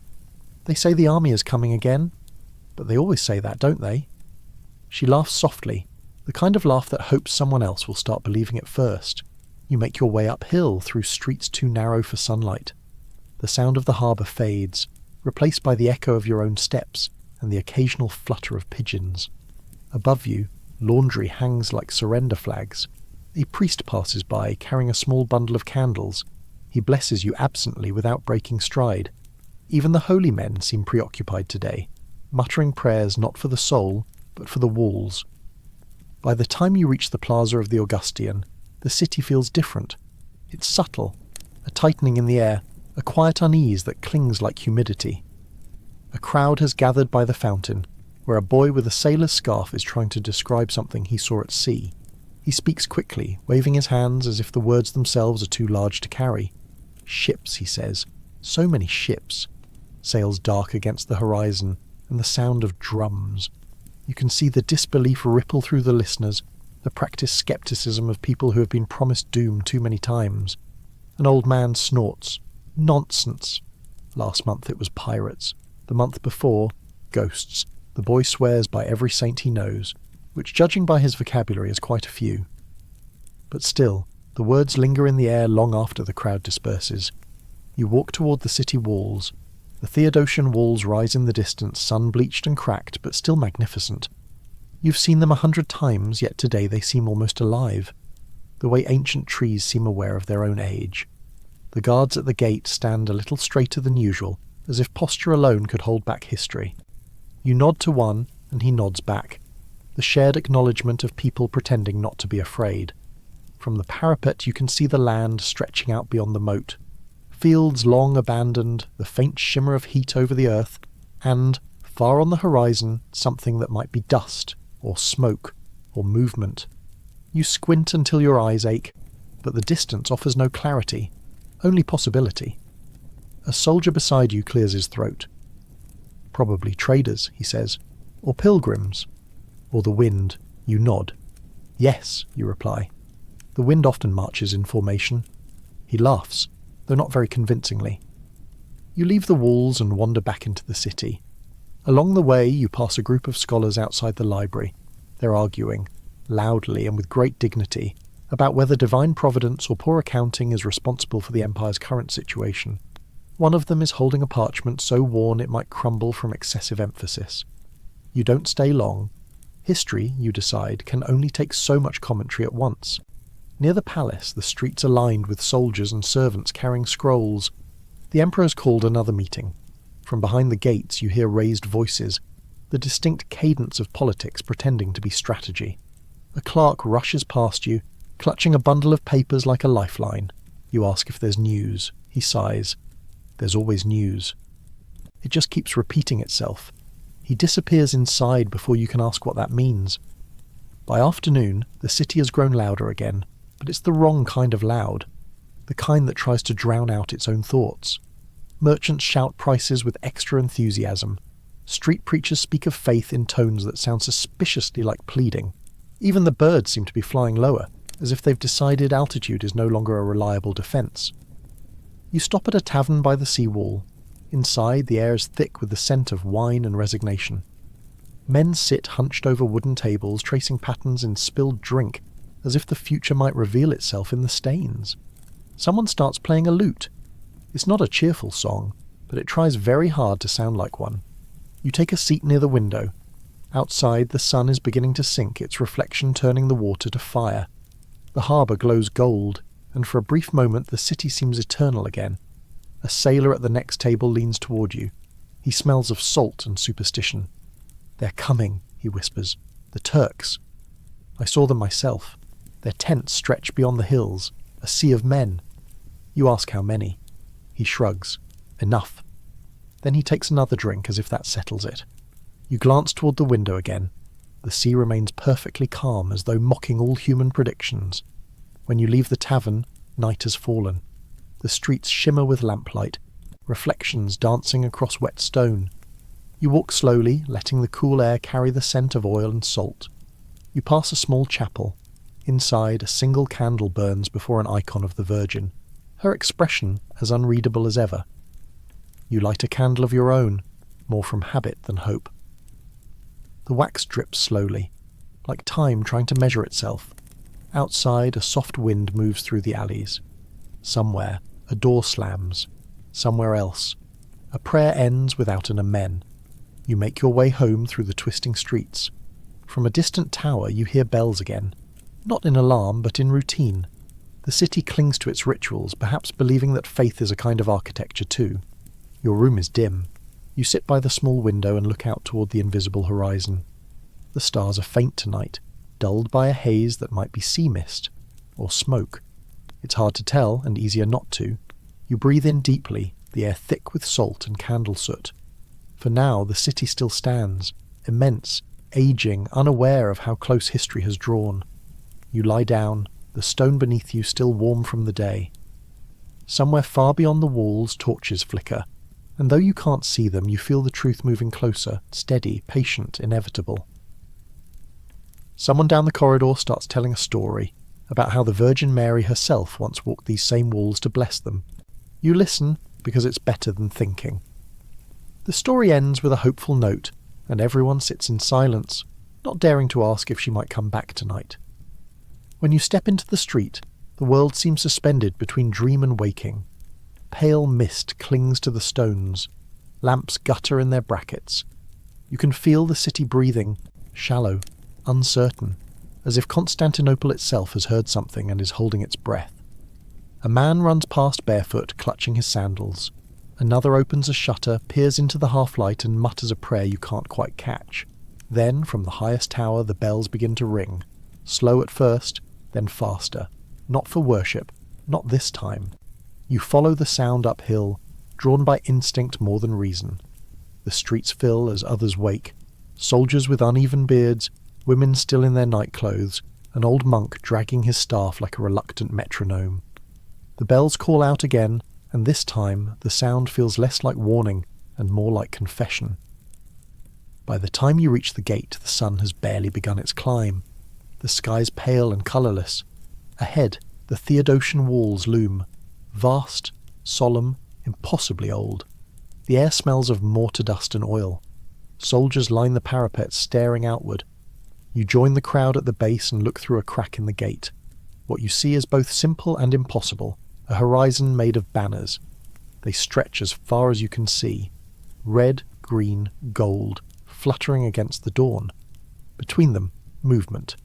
They say the army is coming again, but they always say that, don't they? She laughs softly, the kind of laugh that hopes someone else will start believing it first. You make your way uphill through streets too narrow for sunlight. The sound of the harbour fades, replaced by the echo of your own steps and the occasional flutter of pigeons. Above you, laundry hangs like surrender flags. A priest passes by, carrying a small bundle of candles. He blesses you absently without breaking stride. Even the holy men seem preoccupied today, muttering prayers not for the soul, but for the walls. By the time you reach the plaza of the Augustan, the city feels different. It's subtle, a tightening in the air, a quiet unease that clings like humidity. A crowd has gathered by the fountain, where a boy with a sailor's scarf is trying to describe something he saw at sea. He speaks quickly, waving his hands as if the words themselves are too large to carry. Ships, he says. So many ships. Sails dark against the horizon, and the sound of drums. You can see the disbelief ripple through the listeners, the practiced skepticism of people who have been promised doom too many times. An old man snorts. Nonsense. Last month it was pirates. The month before, ghosts. The boy swears by every saint he knows, which judging by his vocabulary is quite a few. But still, the words linger in the air long after the crowd disperses. You walk toward the city walls. The Theodosian walls rise in the distance, sun-bleached and cracked, but still magnificent. You've seen them 100 times, yet today they seem almost alive, the way ancient trees seem aware of their own age. The guards at the gate stand a little straighter than usual, as if posture alone could hold back history. You nod to one, and he nods back, the shared acknowledgement of people pretending not to be afraid. From the parapet you can see the land stretching out beyond the moat, fields long abandoned, the faint shimmer of heat over the earth, and, far on the horizon, something that might be dust, or smoke, or movement. You squint until your eyes ache, but the distance offers no clarity, only possibility. A soldier beside you clears his throat. Probably traders, he says, or pilgrims, or the wind. You nod. Yes, you reply. The wind often marches in formation. He laughs, though not very convincingly. You leave the walls and wander back into the city. Along the way you pass a group of scholars outside the library. They're arguing, loudly and with great dignity, about whether divine providence or poor accounting is responsible for the empire's current situation. One of them is holding a parchment so worn it might crumble from excessive emphasis. You don't stay long. History, you decide, can only take so much commentary at once. Near the palace, the streets are lined with soldiers and servants carrying scrolls. The emperor's called another meeting. From behind the gates you hear raised voices, the distinct cadence of politics pretending to be strategy. A clerk rushes past you, clutching a bundle of papers like a lifeline. You ask if there's news. He sighs. There's always news. It just keeps repeating itself. He disappears inside before you can ask what that means. By afternoon, the city has grown louder again, but it's the wrong kind of loud, the kind that tries to drown out its own thoughts. Merchants shout prices with extra enthusiasm. Street preachers speak of faith in tones that sound suspiciously like pleading. Even the birds seem to be flying lower, as if they've decided altitude is no longer a reliable defence. You stop at a tavern by the seawall. Inside, the air is thick with the scent of wine and resignation. Men sit hunched over wooden tables, tracing patterns in spilled drink, as if the future might reveal itself in the stains. Someone starts playing a lute. It's not a cheerful song, but it tries very hard to sound like one. You take a seat near the window. Outside, the sun is beginning to sink, its reflection turning the water to fire. The harbour glows gold, and for a brief moment the city seems eternal again. A sailor at the next table leans toward you. He smells of salt and superstition. "They're coming," he whispers. "The Turks. I saw them myself. Their tents stretch beyond the hills, a sea of men." You ask how many. He shrugs. "Enough." Then he takes another drink as if that settles it. You glance toward the window again. The sea remains perfectly calm, as though mocking all human predictions. When you leave the tavern, night has fallen. The streets shimmer with lamplight, reflections dancing across wet stone. You walk slowly, letting the cool air carry the scent of oil and salt. You pass a small chapel. Inside, a single candle burns before an icon of the Virgin, her expression as unreadable as ever. You light a candle of your own, more from habit than hope. The wax drips slowly, like time trying to measure itself. Outside, a soft wind moves through the alleys. Somewhere, a door slams. Somewhere else, a prayer ends without an amen. You make your way home through the twisting streets. From a distant tower you hear bells again, not in alarm but in routine. The city clings to its rituals, perhaps believing that faith is a kind of architecture too. Your room is dim. You sit by the small window and look out toward the invisible horizon. The stars are faint tonight, dulled by a haze that might be sea mist or smoke. It's hard to tell, and easier not to. You breathe in deeply, the air thick with salt and candle soot. For now the city still stands, immense, aging, unaware of how close history has drawn. You lie down, the stone beneath you still warm from the day. Somewhere far beyond the walls torches flicker, and though you can't see them, you feel the truth moving closer, steady, patient, inevitable. Someone down the corridor starts telling a story about how the Virgin Mary herself once walked these same walls to bless them. You listen because it's better than thinking. The story ends with a hopeful note, and everyone sits in silence, not daring to ask if she might come back tonight. When you step into the street, the world seems suspended between dream and waking. Pale mist clings to the stones. Lamps gutter in their brackets. You can feel the city breathing, shallow, uncertain, as if Constantinople itself has heard something and is holding its breath. A man runs past barefoot, clutching his sandals. Another opens a shutter, peers into the half-light and mutters a prayer you can't quite catch. Then, from the highest tower, the bells begin to ring. Slow at first, then faster. Not for worship, not this time. You follow the sound uphill, drawn by instinct more than reason. The streets fill as others wake. Soldiers with uneven beards, women still in their nightclothes, an old monk dragging his staff like a reluctant metronome. The bells call out again, and this time the sound feels less like warning and more like confession. By the time you reach the gate, the sun has barely begun its climb. The sky's pale and colourless. Ahead, the Theodosian walls loom, vast, solemn, impossibly old. The air smells of mortar dust and oil. Soldiers line the parapets, staring outward. You join the crowd at the base and look through a crack in the gate. What you see is both simple and impossible, a horizon made of banners. They stretch as far as you can see. Red, green, gold, fluttering against the dawn. Between them, movement.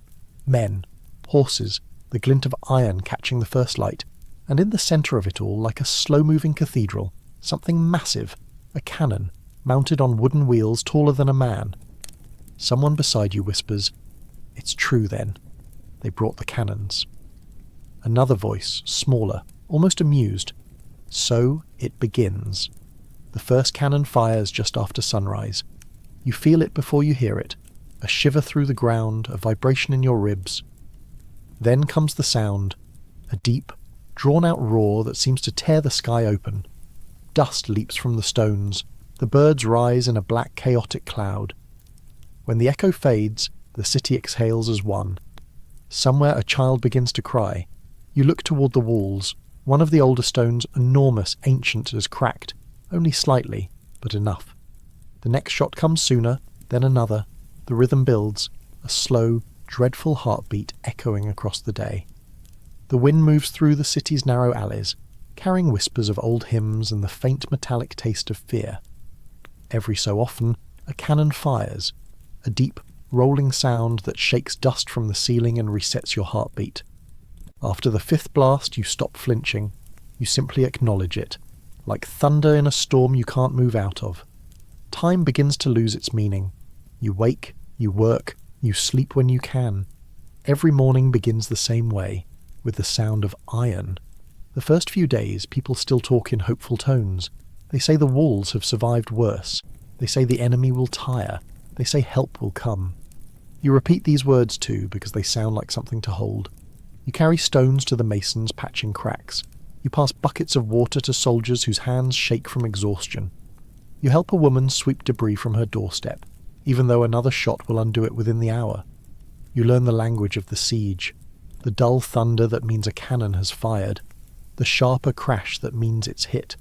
Men, horses, the glint of iron catching the first light, and in the centre of it all, like a slow-moving cathedral, something massive, a cannon, mounted on wooden wheels taller than a man. Someone beside you whispers, "It's true then. They brought the cannons." Another voice, smaller, almost amused. "So it begins." The first cannon fires just after sunrise. You feel it before you hear it, a shiver through the ground, a vibration in your ribs. Then comes the sound, a deep, drawn-out roar that seems to tear the sky open. Dust leaps from the stones. The birds rise in a black, chaotic cloud. When the echo fades, the city exhales as one. Somewhere a child begins to cry. You look toward the walls. One of the older stones, enormous, ancient, is cracked, only slightly, but enough. The next shot comes sooner, then another. The rhythm builds, a slow, dreadful heartbeat echoing across the day. The wind moves through the city's narrow alleys, carrying whispers of old hymns and the faint metallic taste of fear. Every so often, a cannon fires, a deep, rolling sound that shakes dust from the ceiling and resets your heartbeat. After the fifth blast, you stop flinching. You simply acknowledge it, like thunder in a storm you can't move out of. Time begins to lose its meaning. You wake, you work, you sleep when you can. Every morning begins the same way, with the sound of iron. The first few days, people still talk in hopeful tones. They say the walls have survived worse. They say the enemy will tire. They say help will come. You repeat these words too, because they sound like something to hold. You carry stones to the masons patching cracks. You pass buckets of water to soldiers whose hands shake from exhaustion. You help a woman sweep debris from her doorstep, even though another shot will undo it within the hour. You learn the language of the siege, the dull thunder that means a cannon has fired, the sharper crash that means it's hit,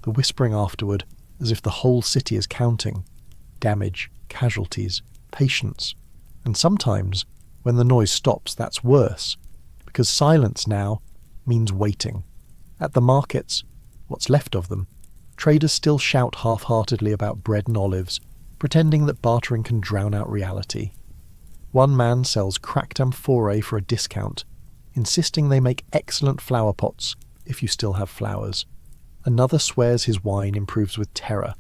the whispering afterward as if the whole city is counting. Damage, casualties, patience. And sometimes, when the noise stops, that's worse, because silence now means waiting. At the markets, what's left of them, traders still shout half-heartedly about bread and olives, pretending that bartering can drown out reality. One man sells cracked amphorae for a discount, insisting they make excellent flower pots if you still have flowers. Another swears his wine improves with terror.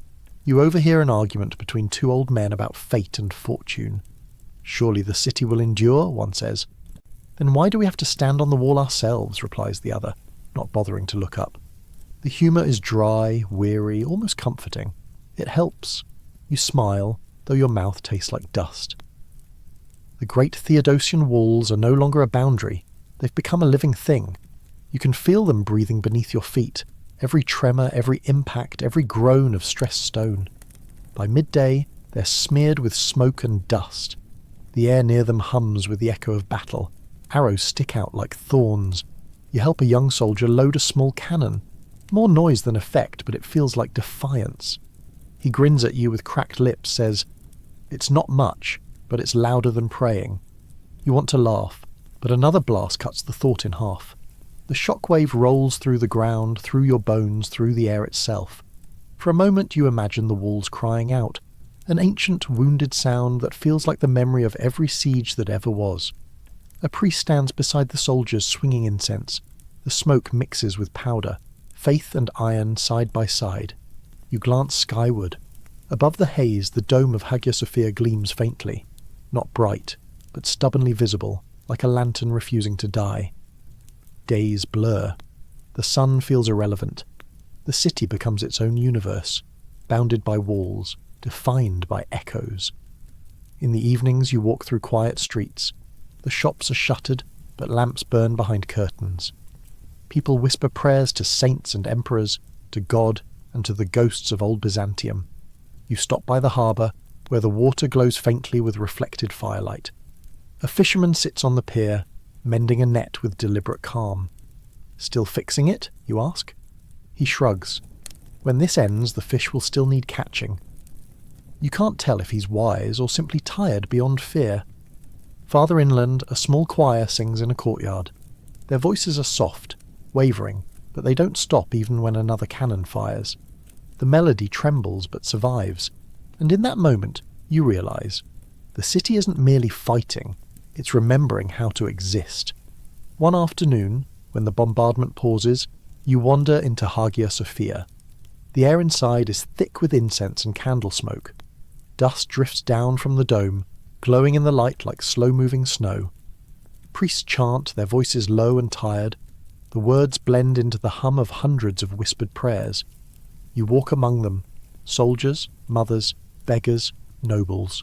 You overhear an argument between two old men about fate and fortune. Surely the city will endure, one says. Then why do we have to stand on the wall ourselves, replies the other, not bothering to look up. The humour is dry, weary, almost comforting. It helps. You smile, though your mouth tastes like dust. The great Theodosian walls are no longer a boundary. They've become a living thing. You can feel them breathing beneath your feet, every tremor, every impact, every groan of stressed stone. By midday, they're smeared with smoke and dust. The air near them hums with the echo of battle. Arrows stick out like thorns. You help a young soldier load a small cannon. More noise than effect, but it feels like defiance. He grins at you with cracked lips, says, "It's not much, but it's louder than praying." You want to laugh, but another blast cuts the thought in half. The shockwave rolls through the ground, through your bones, through the air itself. For a moment you imagine the walls crying out, an ancient, wounded sound that feels like the memory of every siege that ever was. A priest stands beside the soldiers swinging incense. The smoke mixes with powder, faith and iron side by side. You glance skyward. Above the haze, the dome of Hagia Sophia gleams faintly, not bright, but stubbornly visible, like a lantern refusing to die. Days blur. The sun feels irrelevant. The city becomes its own universe, bounded by walls, defined by echoes. In the evenings you walk through quiet streets. The shops are shuttered, but lamps burn behind curtains. People whisper prayers to saints and emperors, to God, and to the ghosts of old Byzantium. You stop by the harbour, where the water glows faintly with reflected firelight. A fisherman sits on the pier, mending a net with deliberate calm. "Still fixing it?" you ask. He shrugs. When this ends, the fish will still need catching. You can't tell if he's wise or simply tired beyond fear. Farther inland, a small choir sings in a courtyard. Their voices are soft, wavering, but they don't stop even when another cannon fires. The melody trembles but survives, and in that moment you realise the city isn't merely fighting, it's remembering how to exist. One afternoon, when the bombardment pauses, you wander into Hagia Sophia. The air inside is thick with incense and candle smoke. Dust drifts down from the dome, glowing in the light like slow-moving snow. Priests chant, their voices low and tired. The words blend into the hum of hundreds of whispered prayers. You walk among them, soldiers, mothers, beggars, nobles,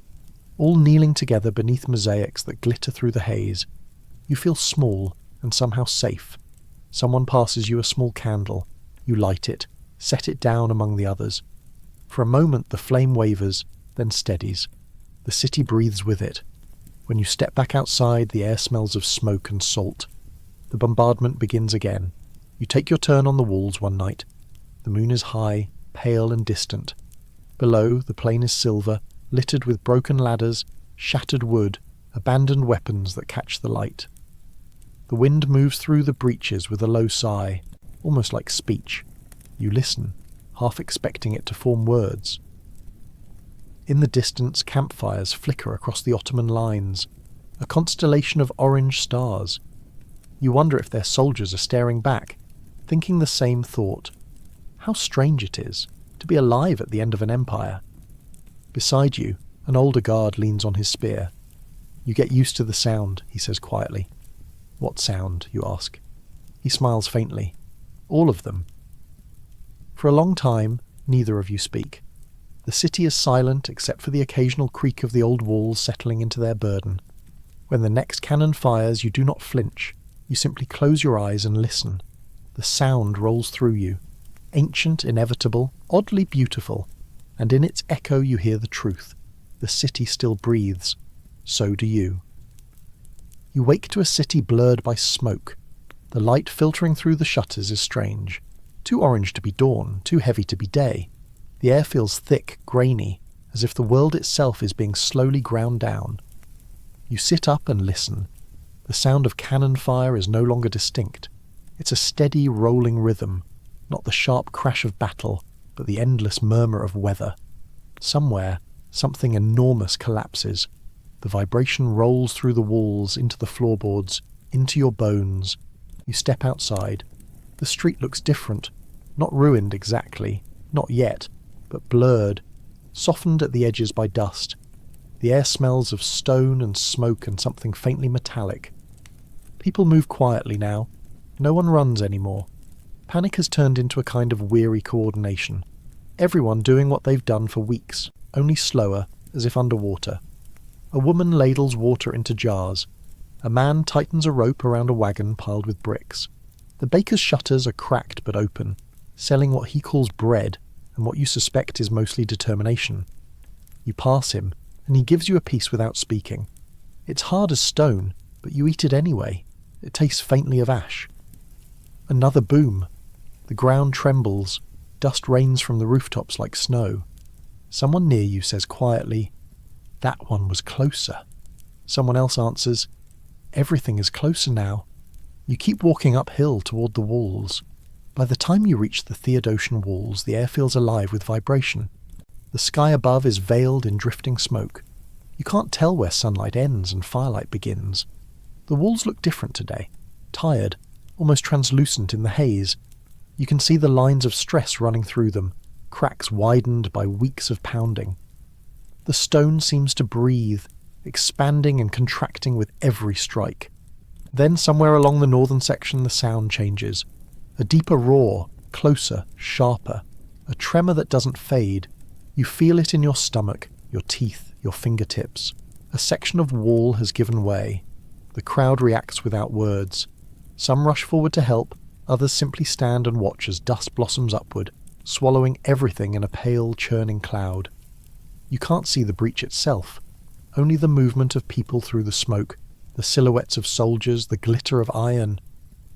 all kneeling together beneath mosaics that glitter through the haze. You feel small and somehow safe. Someone passes you a small candle. You light it, set it down among the others. For a moment the flame wavers, then steadies. The city breathes with it. When you step back outside, the air smells of smoke and salt. The bombardment begins again. You take your turn on the walls one night. The moon is high, pale and distant. Below, the plain is silver, littered with broken ladders, shattered wood, abandoned weapons that catch the light. The wind moves through the breaches with a low sigh, almost like speech. You listen, half expecting it to form words. In the distance, campfires flicker across the Ottoman lines, a constellation of orange stars. You wonder if their soldiers are staring back, thinking the same thought. How strange it is to be alive at the end of an empire. Beside you, an older guard leans on his spear. You get used to the sound, he says quietly. What sound, you ask? He smiles faintly. All of them. For a long time, neither of you speak. The city is silent except for the occasional creak of the old walls settling into their burden. When the next cannon fires, you do not flinch. You simply close your eyes and listen. The sound rolls through you. Ancient, inevitable, oddly beautiful. And in its echo you hear the truth. The city still breathes. So do you. You wake to a city blurred by smoke. The light filtering through the shutters is strange. Too orange to be dawn, too heavy to be day. The air feels thick, grainy, as if the world itself is being slowly ground down. You sit up and listen. The sound of cannon fire is no longer distinct. It's a steady, rolling rhythm, not the sharp crash of battle, but the endless murmur of weather. Somewhere, something enormous collapses. The vibration rolls through the walls, into the floorboards, into your bones. You step outside. The street looks different, not ruined exactly, not yet, but blurred, softened at the edges by dust. The air smells of stone and smoke and something faintly metallic. People move quietly now. No one runs anymore. Panic has turned into a kind of weary coordination. Everyone doing what they've done for weeks, only slower, as if underwater. A woman ladles water into jars. A man tightens a rope around a wagon piled with bricks. The baker's shutters are cracked but open, selling what he calls bread, and what you suspect is mostly determination. You pass him, and he gives you a piece without speaking. It's hard as stone, but you eat it anyway. It tastes faintly of ash. Another boom. The ground trembles. Dust rains from the rooftops like snow. Someone near you says quietly, "That one was closer." Someone else answers, "Everything is closer now." You keep walking uphill toward the walls. By the time you reach the Theodosian walls, the air feels alive with vibration. The sky above is veiled in drifting smoke. You can't tell where sunlight ends and firelight begins. The walls look different today, tired, almost translucent in the haze. You can see the lines of stress running through them, cracks widened by weeks of pounding. The stone seems to breathe, expanding and contracting with every strike. Then somewhere along the northern section the sound changes. A deeper roar, closer, sharper, a tremor that doesn't fade. You feel it in your stomach, your teeth, your fingertips. A section of wall has given way. The crowd reacts without words. Some rush forward to help, others simply stand and watch as dust blossoms upward, swallowing everything in a pale, churning cloud. You can't see the breach itself, only the movement of people through the smoke, the silhouettes of soldiers, the glitter of iron.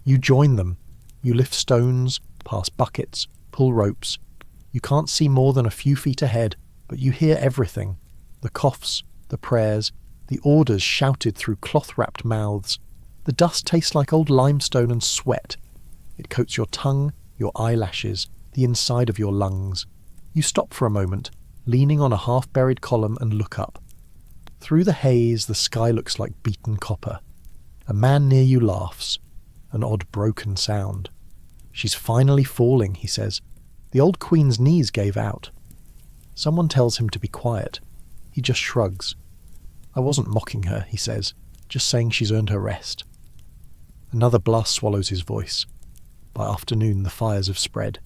You join them. You lift stones, pass buckets, pull ropes. You can't see more than a few feet ahead, but you hear everything. The coughs, the prayers, the orders shouted through cloth-wrapped mouths. The dust tastes like old limestone and sweat. It coats your tongue, your eyelashes, the inside of your lungs. You stop for a moment, leaning on a half-buried column, and look up. Through the haze, the sky looks like beaten copper. A man near you laughs, an odd broken sound. "She's finally falling," he says. "The old queen's knees gave out." Someone tells him to be quiet. He just shrugs. "I wasn't mocking her," he says, "just saying she's earned her rest." Another blast swallows his voice. By afternoon, the fires have spread.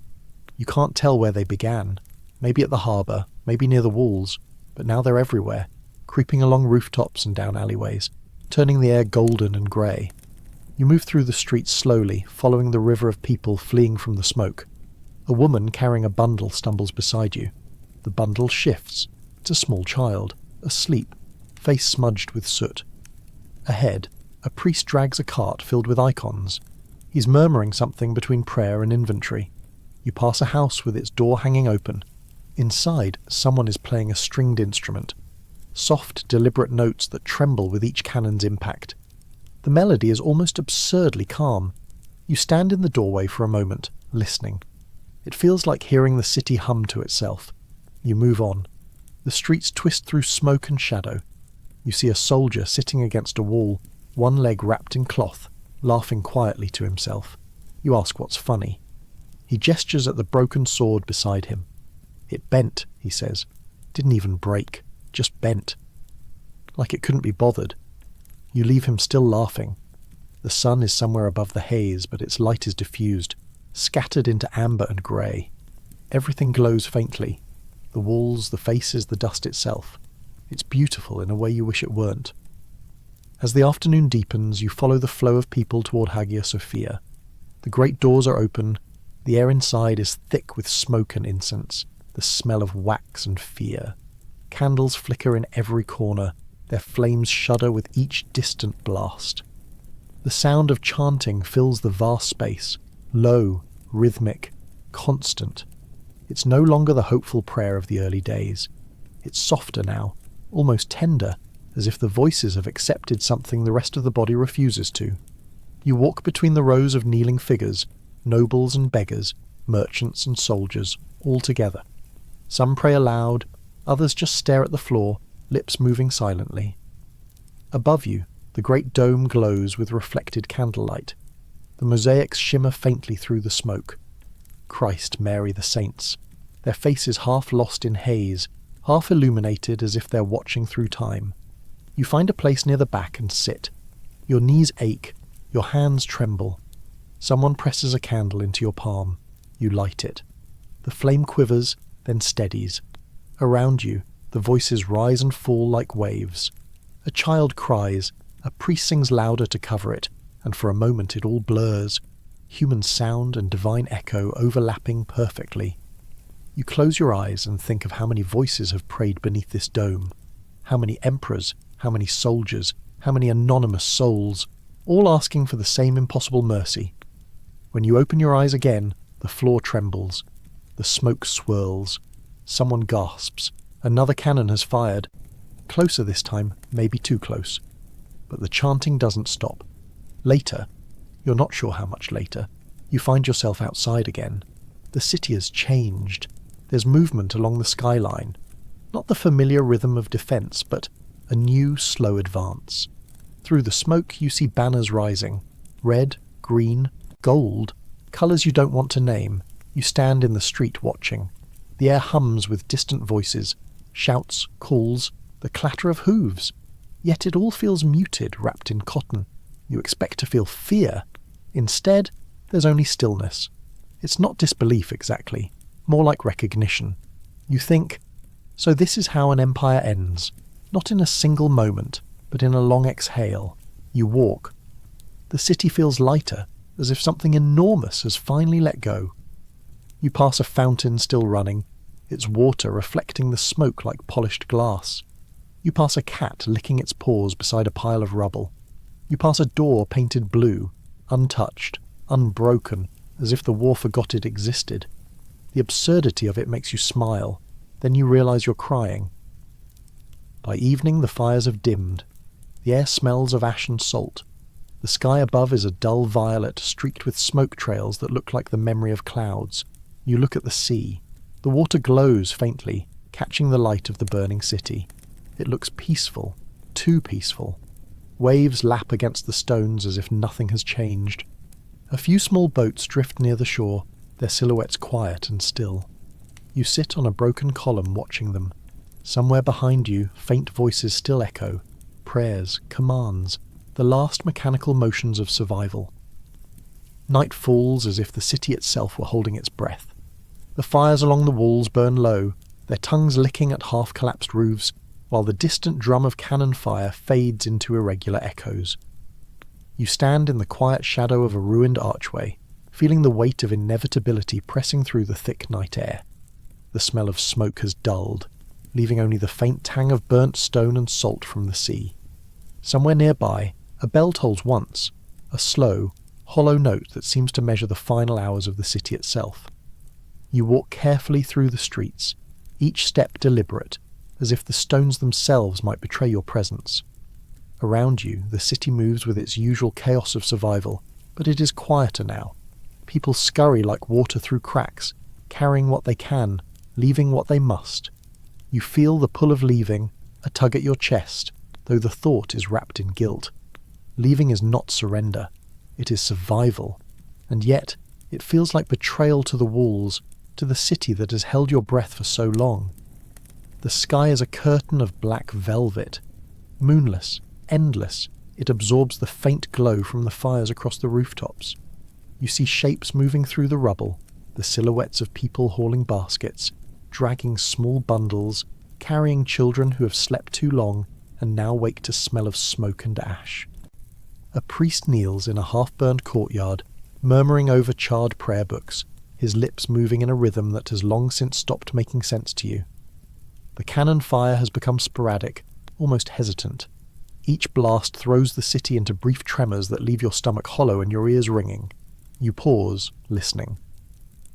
You can't tell where they began. Maybe at the harbour, maybe near the walls, but now they're everywhere, creeping along rooftops and down alleyways, turning the air golden and grey. You move through the streets slowly, following the river of people fleeing from the smoke. A woman carrying a bundle stumbles beside you. The bundle shifts. It's a small child, asleep, face smudged with soot. Ahead, a priest drags a cart filled with icons. He's murmuring something between prayer and inventory. You pass a house with its door hanging open. Inside, someone is playing a stringed instrument. soft, deliberate notes that tremble with each cannon's impact. The melody is almost absurdly calm. You stand in the doorway for a moment, listening. It feels like hearing the city hum to itself. You move on. The streets twist through smoke and shadow. You see a soldier sitting against a wall, one leg wrapped in cloth, laughing quietly to himself. You ask what's funny. He gestures at the broken sword beside him. It bent, he says. Didn't even break, just bent. Like it couldn't be bothered. You leave him still laughing. The sun is somewhere above the haze, but its light is diffused, scattered into amber and grey. Everything glows faintly. The walls, the faces, the dust itself. It's beautiful in a way you wish it weren't. As the afternoon deepens, you follow the flow of people toward Hagia Sophia. The great doors are open. The air inside is thick with smoke and incense, the smell of wax and fear. Candles flicker in every corner, their flames shudder with each distant blast. The sound of chanting fills the vast space, low, rhythmic, constant. It's no longer the hopeful prayer of the early days. It's softer now, almost tender, as if the voices have accepted something the rest of the body refuses to. You walk between the rows of kneeling figures, nobles and beggars, merchants and soldiers, all together. Some pray aloud, others just stare at the floor, lips moving silently. Above you, the great dome glows with reflected candlelight. The mosaics shimmer faintly through the smoke. Christ, Mary, the saints, their faces half lost in haze, half illuminated as if they're watching through time. You find a place near the back and sit. Your knees ache, your hands tremble. Someone presses a candle into your palm. You light it. The flame quivers, then steadies. Around you, the voices rise and fall like waves. A child cries, a priest sings louder to cover it, and for a moment it all blurs, human sound and divine echo overlapping perfectly. You close your eyes and think of how many voices have prayed beneath this dome. How many emperors, how many soldiers, how many anonymous souls, all asking for the same impossible mercy. When you open your eyes again, the floor trembles. The smoke swirls. Someone gasps. Another cannon has fired. Closer this time, maybe too close. But the chanting doesn't stop. Later, you're not sure how much later, you find yourself outside again. The city has changed. There's movement along the skyline. Not the familiar rhythm of defence, but a new, slow advance. Through the smoke, you see banners rising. Red, green, gold, colours you don't want to name. You stand in the street watching. The air hums with distant voices, shouts, calls, the clatter of hooves. Yet it all feels muted, wrapped in cotton. You expect to feel fear. Instead, there's only stillness. It's not disbelief exactly, more like recognition. You think, so this is how an empire ends. Not in a single moment, but in a long exhale. You walk. The city feels lighter, as if something enormous has finally let go. You pass a fountain still running, its water reflecting the smoke like polished glass. You pass a cat licking its paws beside a pile of rubble. You pass a door painted blue, untouched, unbroken, as if the war forgot it existed. The absurdity of it makes you smile. Then you realise you're crying. By evening the fires have dimmed. The air smells of ash and salt. The sky above is a dull violet streaked with smoke trails that look like the memory of clouds. You look at the sea. The water glows faintly, catching the light of the burning city. It looks peaceful, too peaceful. Waves lap against the stones as if nothing has changed. A few small boats drift near the shore, their silhouettes quiet and still. You sit on a broken column watching them. Somewhere behind you, faint voices still echo. Prayers, commands, the last mechanical motions of survival. Night falls as if the city itself were holding its breath. The fires along the walls burn low, their tongues licking at half-collapsed roofs, while the distant drum of cannon fire fades into irregular echoes. You stand in the quiet shadow of a ruined archway, feeling the weight of inevitability pressing through the thick night air. The smell of smoke has dulled, leaving only the faint tang of burnt stone and salt from the sea. Somewhere nearby, a bell tolls once, a slow, hollow note that seems to measure the final hours of the city itself. You walk carefully through the streets, each step deliberate, as if the stones themselves might betray your presence. Around you, the city moves with its usual chaos of survival, but it is quieter now. People scurry like water through cracks, carrying what they can, leaving what they must. You feel the pull of leaving, a tug at your chest, though the thought is wrapped in guilt. Leaving is not surrender, it is survival, and yet it feels like betrayal to the walls, to the city that has held your breath for so long. The sky is a curtain of black velvet, moonless, endless. It absorbs the faint glow from the fires across the rooftops. You see shapes moving through the rubble, the silhouettes of people hauling baskets, dragging small bundles, carrying children who have slept too long and now wake to smell of smoke and ash. A priest kneels in a half-burned courtyard, murmuring over charred prayer books, his lips moving in a rhythm that has long since stopped making sense to you. The cannon fire has become sporadic, almost hesitant. Each blast throws the city into brief tremors that leave your stomach hollow and your ears ringing. You pause, listening.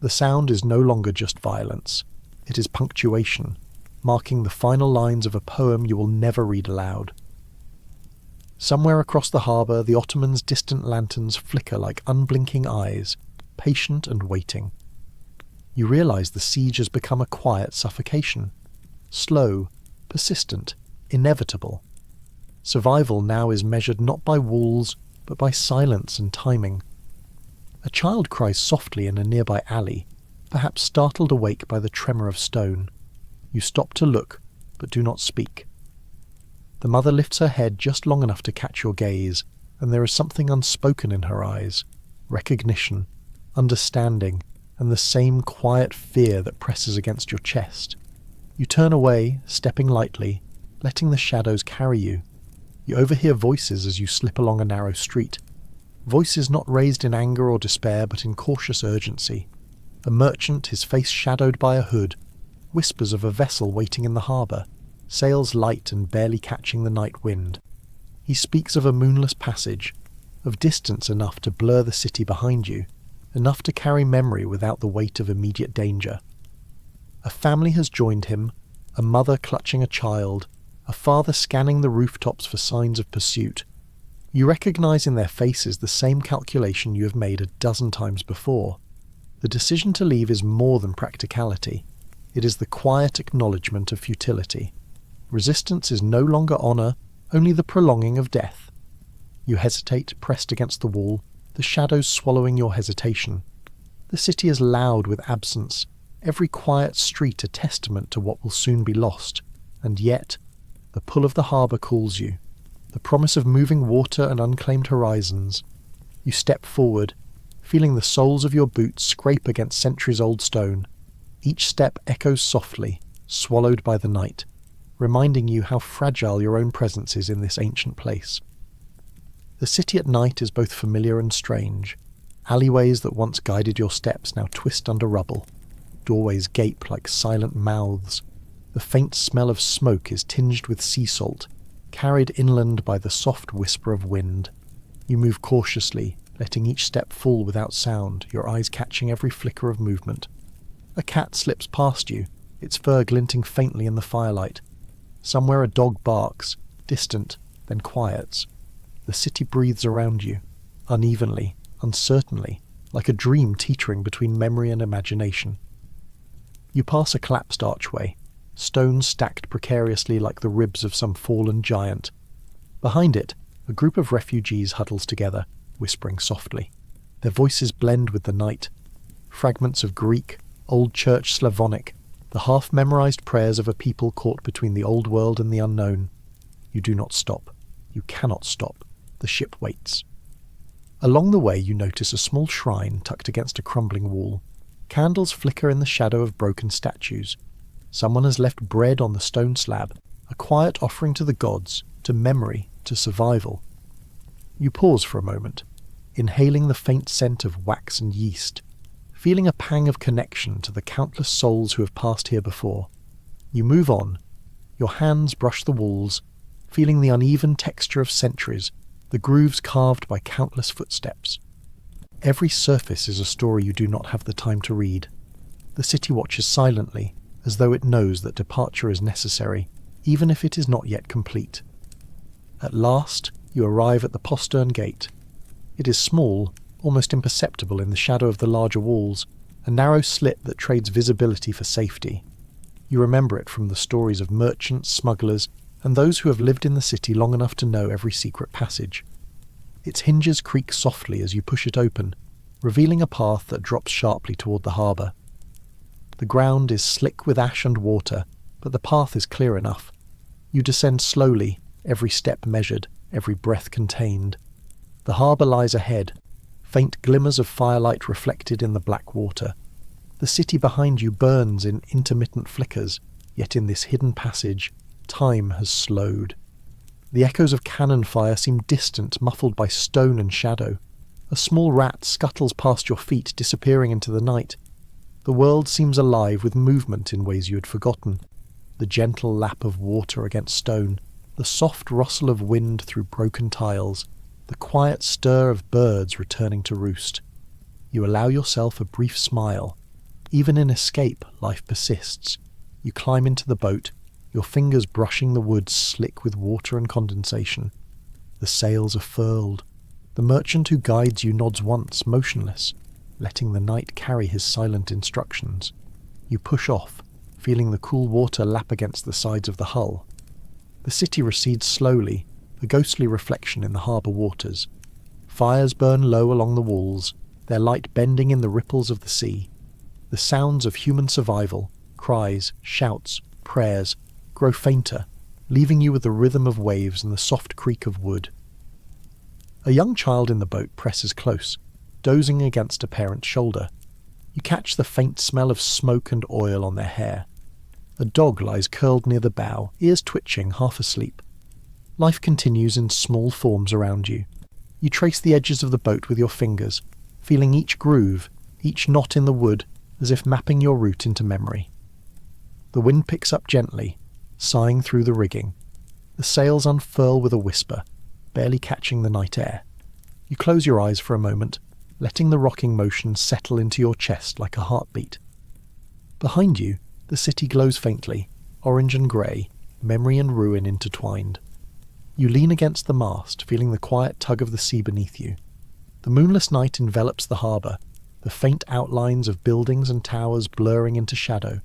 The sound is no longer just violence. It is punctuation, marking the final lines of a poem you will never read aloud. Somewhere across the harbour, the Ottomans' distant lanterns flicker like unblinking eyes, patient and waiting. You realise the siege has become a quiet suffocation. Slow, persistent, inevitable. Survival now is measured not by walls, but by silence and timing. A child cries softly in a nearby alley, perhaps startled awake by the tremor of stone. You stop to look, but do not speak. The mother lifts her head just long enough to catch your gaze, and there is something unspoken in her eyes. Recognition, understanding, and the same quiet fear that presses against your chest. You turn away, stepping lightly, letting the shadows carry you. You overhear voices as you slip along a narrow street. Voices not raised in anger or despair, but in cautious urgency. A merchant, his face shadowed by a hood, whispers of a vessel waiting in the harbour, sails light and barely catching the night wind. He speaks of a moonless passage, of distance enough to blur the city behind you, enough to carry memory without the weight of immediate danger. A family has joined him, a mother clutching a child, a father scanning the rooftops for signs of pursuit. You recognise in their faces the same calculation you have made a dozen times before. The decision to leave is more than practicality. It is the quiet acknowledgement of futility. Resistance is no longer honour, only the prolonging of death. You hesitate, pressed against the wall, the shadows swallowing your hesitation. The city is loud with absence, every quiet street a testament to what will soon be lost, and yet the pull of the harbour calls you, the promise of moving water and unclaimed horizons. You step forward, feeling the soles of your boots scrape against centuries-old stone. Each step echoes softly, swallowed by the night, reminding you how fragile your own presence is in this ancient place. The city at night is both familiar and strange. Alleyways that once guided your steps now twist under rubble. Doorways gape like silent mouths. The faint smell of smoke is tinged with sea salt, carried inland by the soft whisper of wind. You move cautiously, letting each step fall without sound, your eyes catching every flicker of movement. A cat slips past you, its fur glinting faintly in the firelight. Somewhere a dog barks, distant, then quiets. The city breathes around you, unevenly, uncertainly, like a dream teetering between memory and imagination. You pass a collapsed archway, stones stacked precariously like the ribs of some fallen giant. Behind it, a group of refugees huddles together, whispering softly. Their voices blend with the night. Fragments of Greek, Old Church Slavonic, the half-memorized prayers of a people caught between the old world and the unknown. You do not stop. You cannot stop. The ship waits. Along the way you notice a small shrine tucked against a crumbling wall. Candles flicker in the shadow of broken statues. Someone has left bread on the stone slab, a quiet offering to the gods, to memory, to survival. You pause for a moment, inhaling the faint scent of wax and yeast, feeling a pang of connection to the countless souls who have passed here before. You move on. Your hands brush the walls, feeling the uneven texture of centuries, the grooves carved by countless footsteps. Every surface is a story you do not have the time to read. The city watches silently, as though it knows that departure is necessary, even if it is not yet complete. At last, you arrive at the postern gate. It is small, almost imperceptible in the shadow of the larger walls, a narrow slit that trades visibility for safety. You remember it from the stories of merchants, smugglers, and those who have lived in the city long enough to know every secret passage. Its hinges creak softly as you push it open, revealing a path that drops sharply toward the harbour. The ground is slick with ash and water, but the path is clear enough. You descend slowly, every step measured, every breath contained. The harbour lies ahead, faint glimmers of firelight reflected in the black water. The city behind you burns in intermittent flickers, yet in this hidden passage, time has slowed. The echoes of cannon fire seem distant, muffled by stone and shadow. A small rat scuttles past your feet, disappearing into the night. The world seems alive with movement in ways you had forgotten. The gentle lap of water against stone, the soft rustle of wind through broken tiles, the quiet stir of birds returning to roost. You allow yourself a brief smile. Even in escape, life persists. You climb into the boat, your fingers brushing the woods slick with water and condensation. The sails are furled. The merchant who guides you nods once, motionless, letting the night carry his silent instructions. You push off, feeling the cool water lap against the sides of the hull. The city recedes slowly, a ghostly reflection in the harbour waters. Fires burn low along the walls, their light bending in the ripples of the sea. The sounds of human survival, cries, shouts, prayers, grow fainter, leaving you with the rhythm of waves and the soft creak of wood. A young child in the boat presses close, dozing against a parent's shoulder. You catch the faint smell of smoke and oil on their hair. A dog lies curled near the bow, ears twitching, half asleep. Life continues in small forms around you. You trace the edges of the boat with your fingers, feeling each groove, each knot in the wood, as if mapping your route into memory. The wind picks up gently, sighing through the rigging. The sails unfurl with a whisper, barely catching the night air. You close your eyes for a moment, letting the rocking motion settle into your chest like a heartbeat. Behind you, the city glows faintly, orange and grey, memory and ruin intertwined. You lean against the mast, feeling the quiet tug of the sea beneath you. The moonless night envelops the harbour, the faint outlines of buildings and towers blurring into shadow.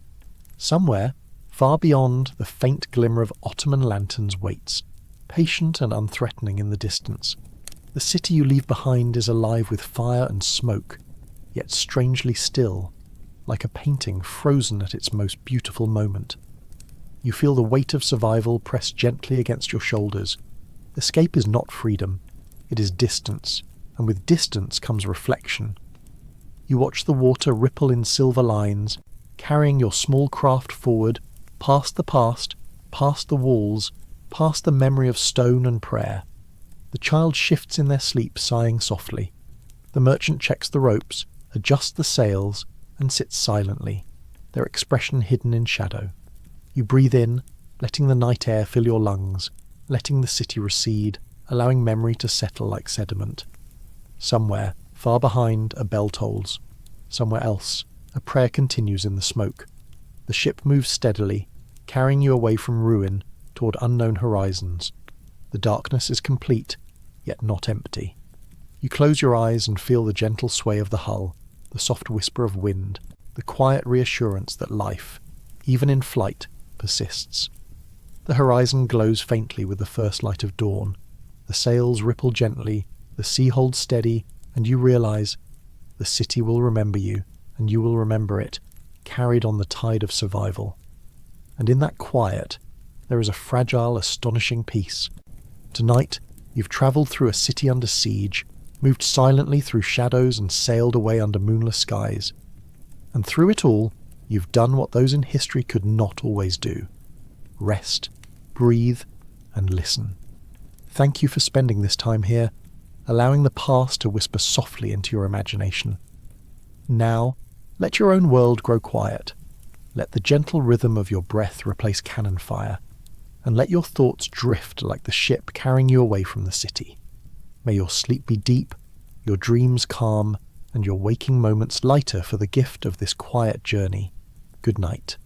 Somewhere, far beyond, the faint glimmer of Ottoman lanterns waits, patient and unthreatening in the distance. The city you leave behind is alive with fire and smoke, yet strangely still, like a painting frozen at its most beautiful moment. You feel the weight of survival press gently against your shoulders. Escape is not freedom, it is distance, and with distance comes reflection. You watch the water ripple in silver lines, carrying your small craft forward, past the past, past the walls, past the memory of stone and prayer. The child shifts in their sleep, sighing softly. The merchant checks the ropes, adjusts the sails, and sits silently, their expression hidden in shadow. You breathe in, letting the night air fill your lungs, letting the city recede, allowing memory to settle like sediment. Somewhere, far behind, a bell tolls. Somewhere else, a prayer continues in the smoke. The ship moves steadily, carrying you away from ruin toward unknown horizons. The darkness is complete, yet not empty. You close your eyes and feel the gentle sway of the hull, the soft whisper of wind, the quiet reassurance that life, even in flight, persists. The horizon glows faintly with the first light of dawn. The sails ripple gently, the sea holds steady, and you realize the city will remember you, and you will remember it, carried on the tide of survival. And in that quiet, there is a fragile, astonishing peace. Tonight, you've travelled through a city under siege, moved silently through shadows and sailed away under moonless skies. And through it all, you've done what those in history could not always do. Rest, breathe, and listen. Thank you for spending this time here, allowing the past to whisper softly into your imagination. Now, let your own world grow quiet. Let the gentle rhythm of your breath replace cannon fire, and let your thoughts drift like the ship carrying you away from the city. May your sleep be deep, your dreams calm, and your waking moments lighter for the gift of this quiet journey. Good night.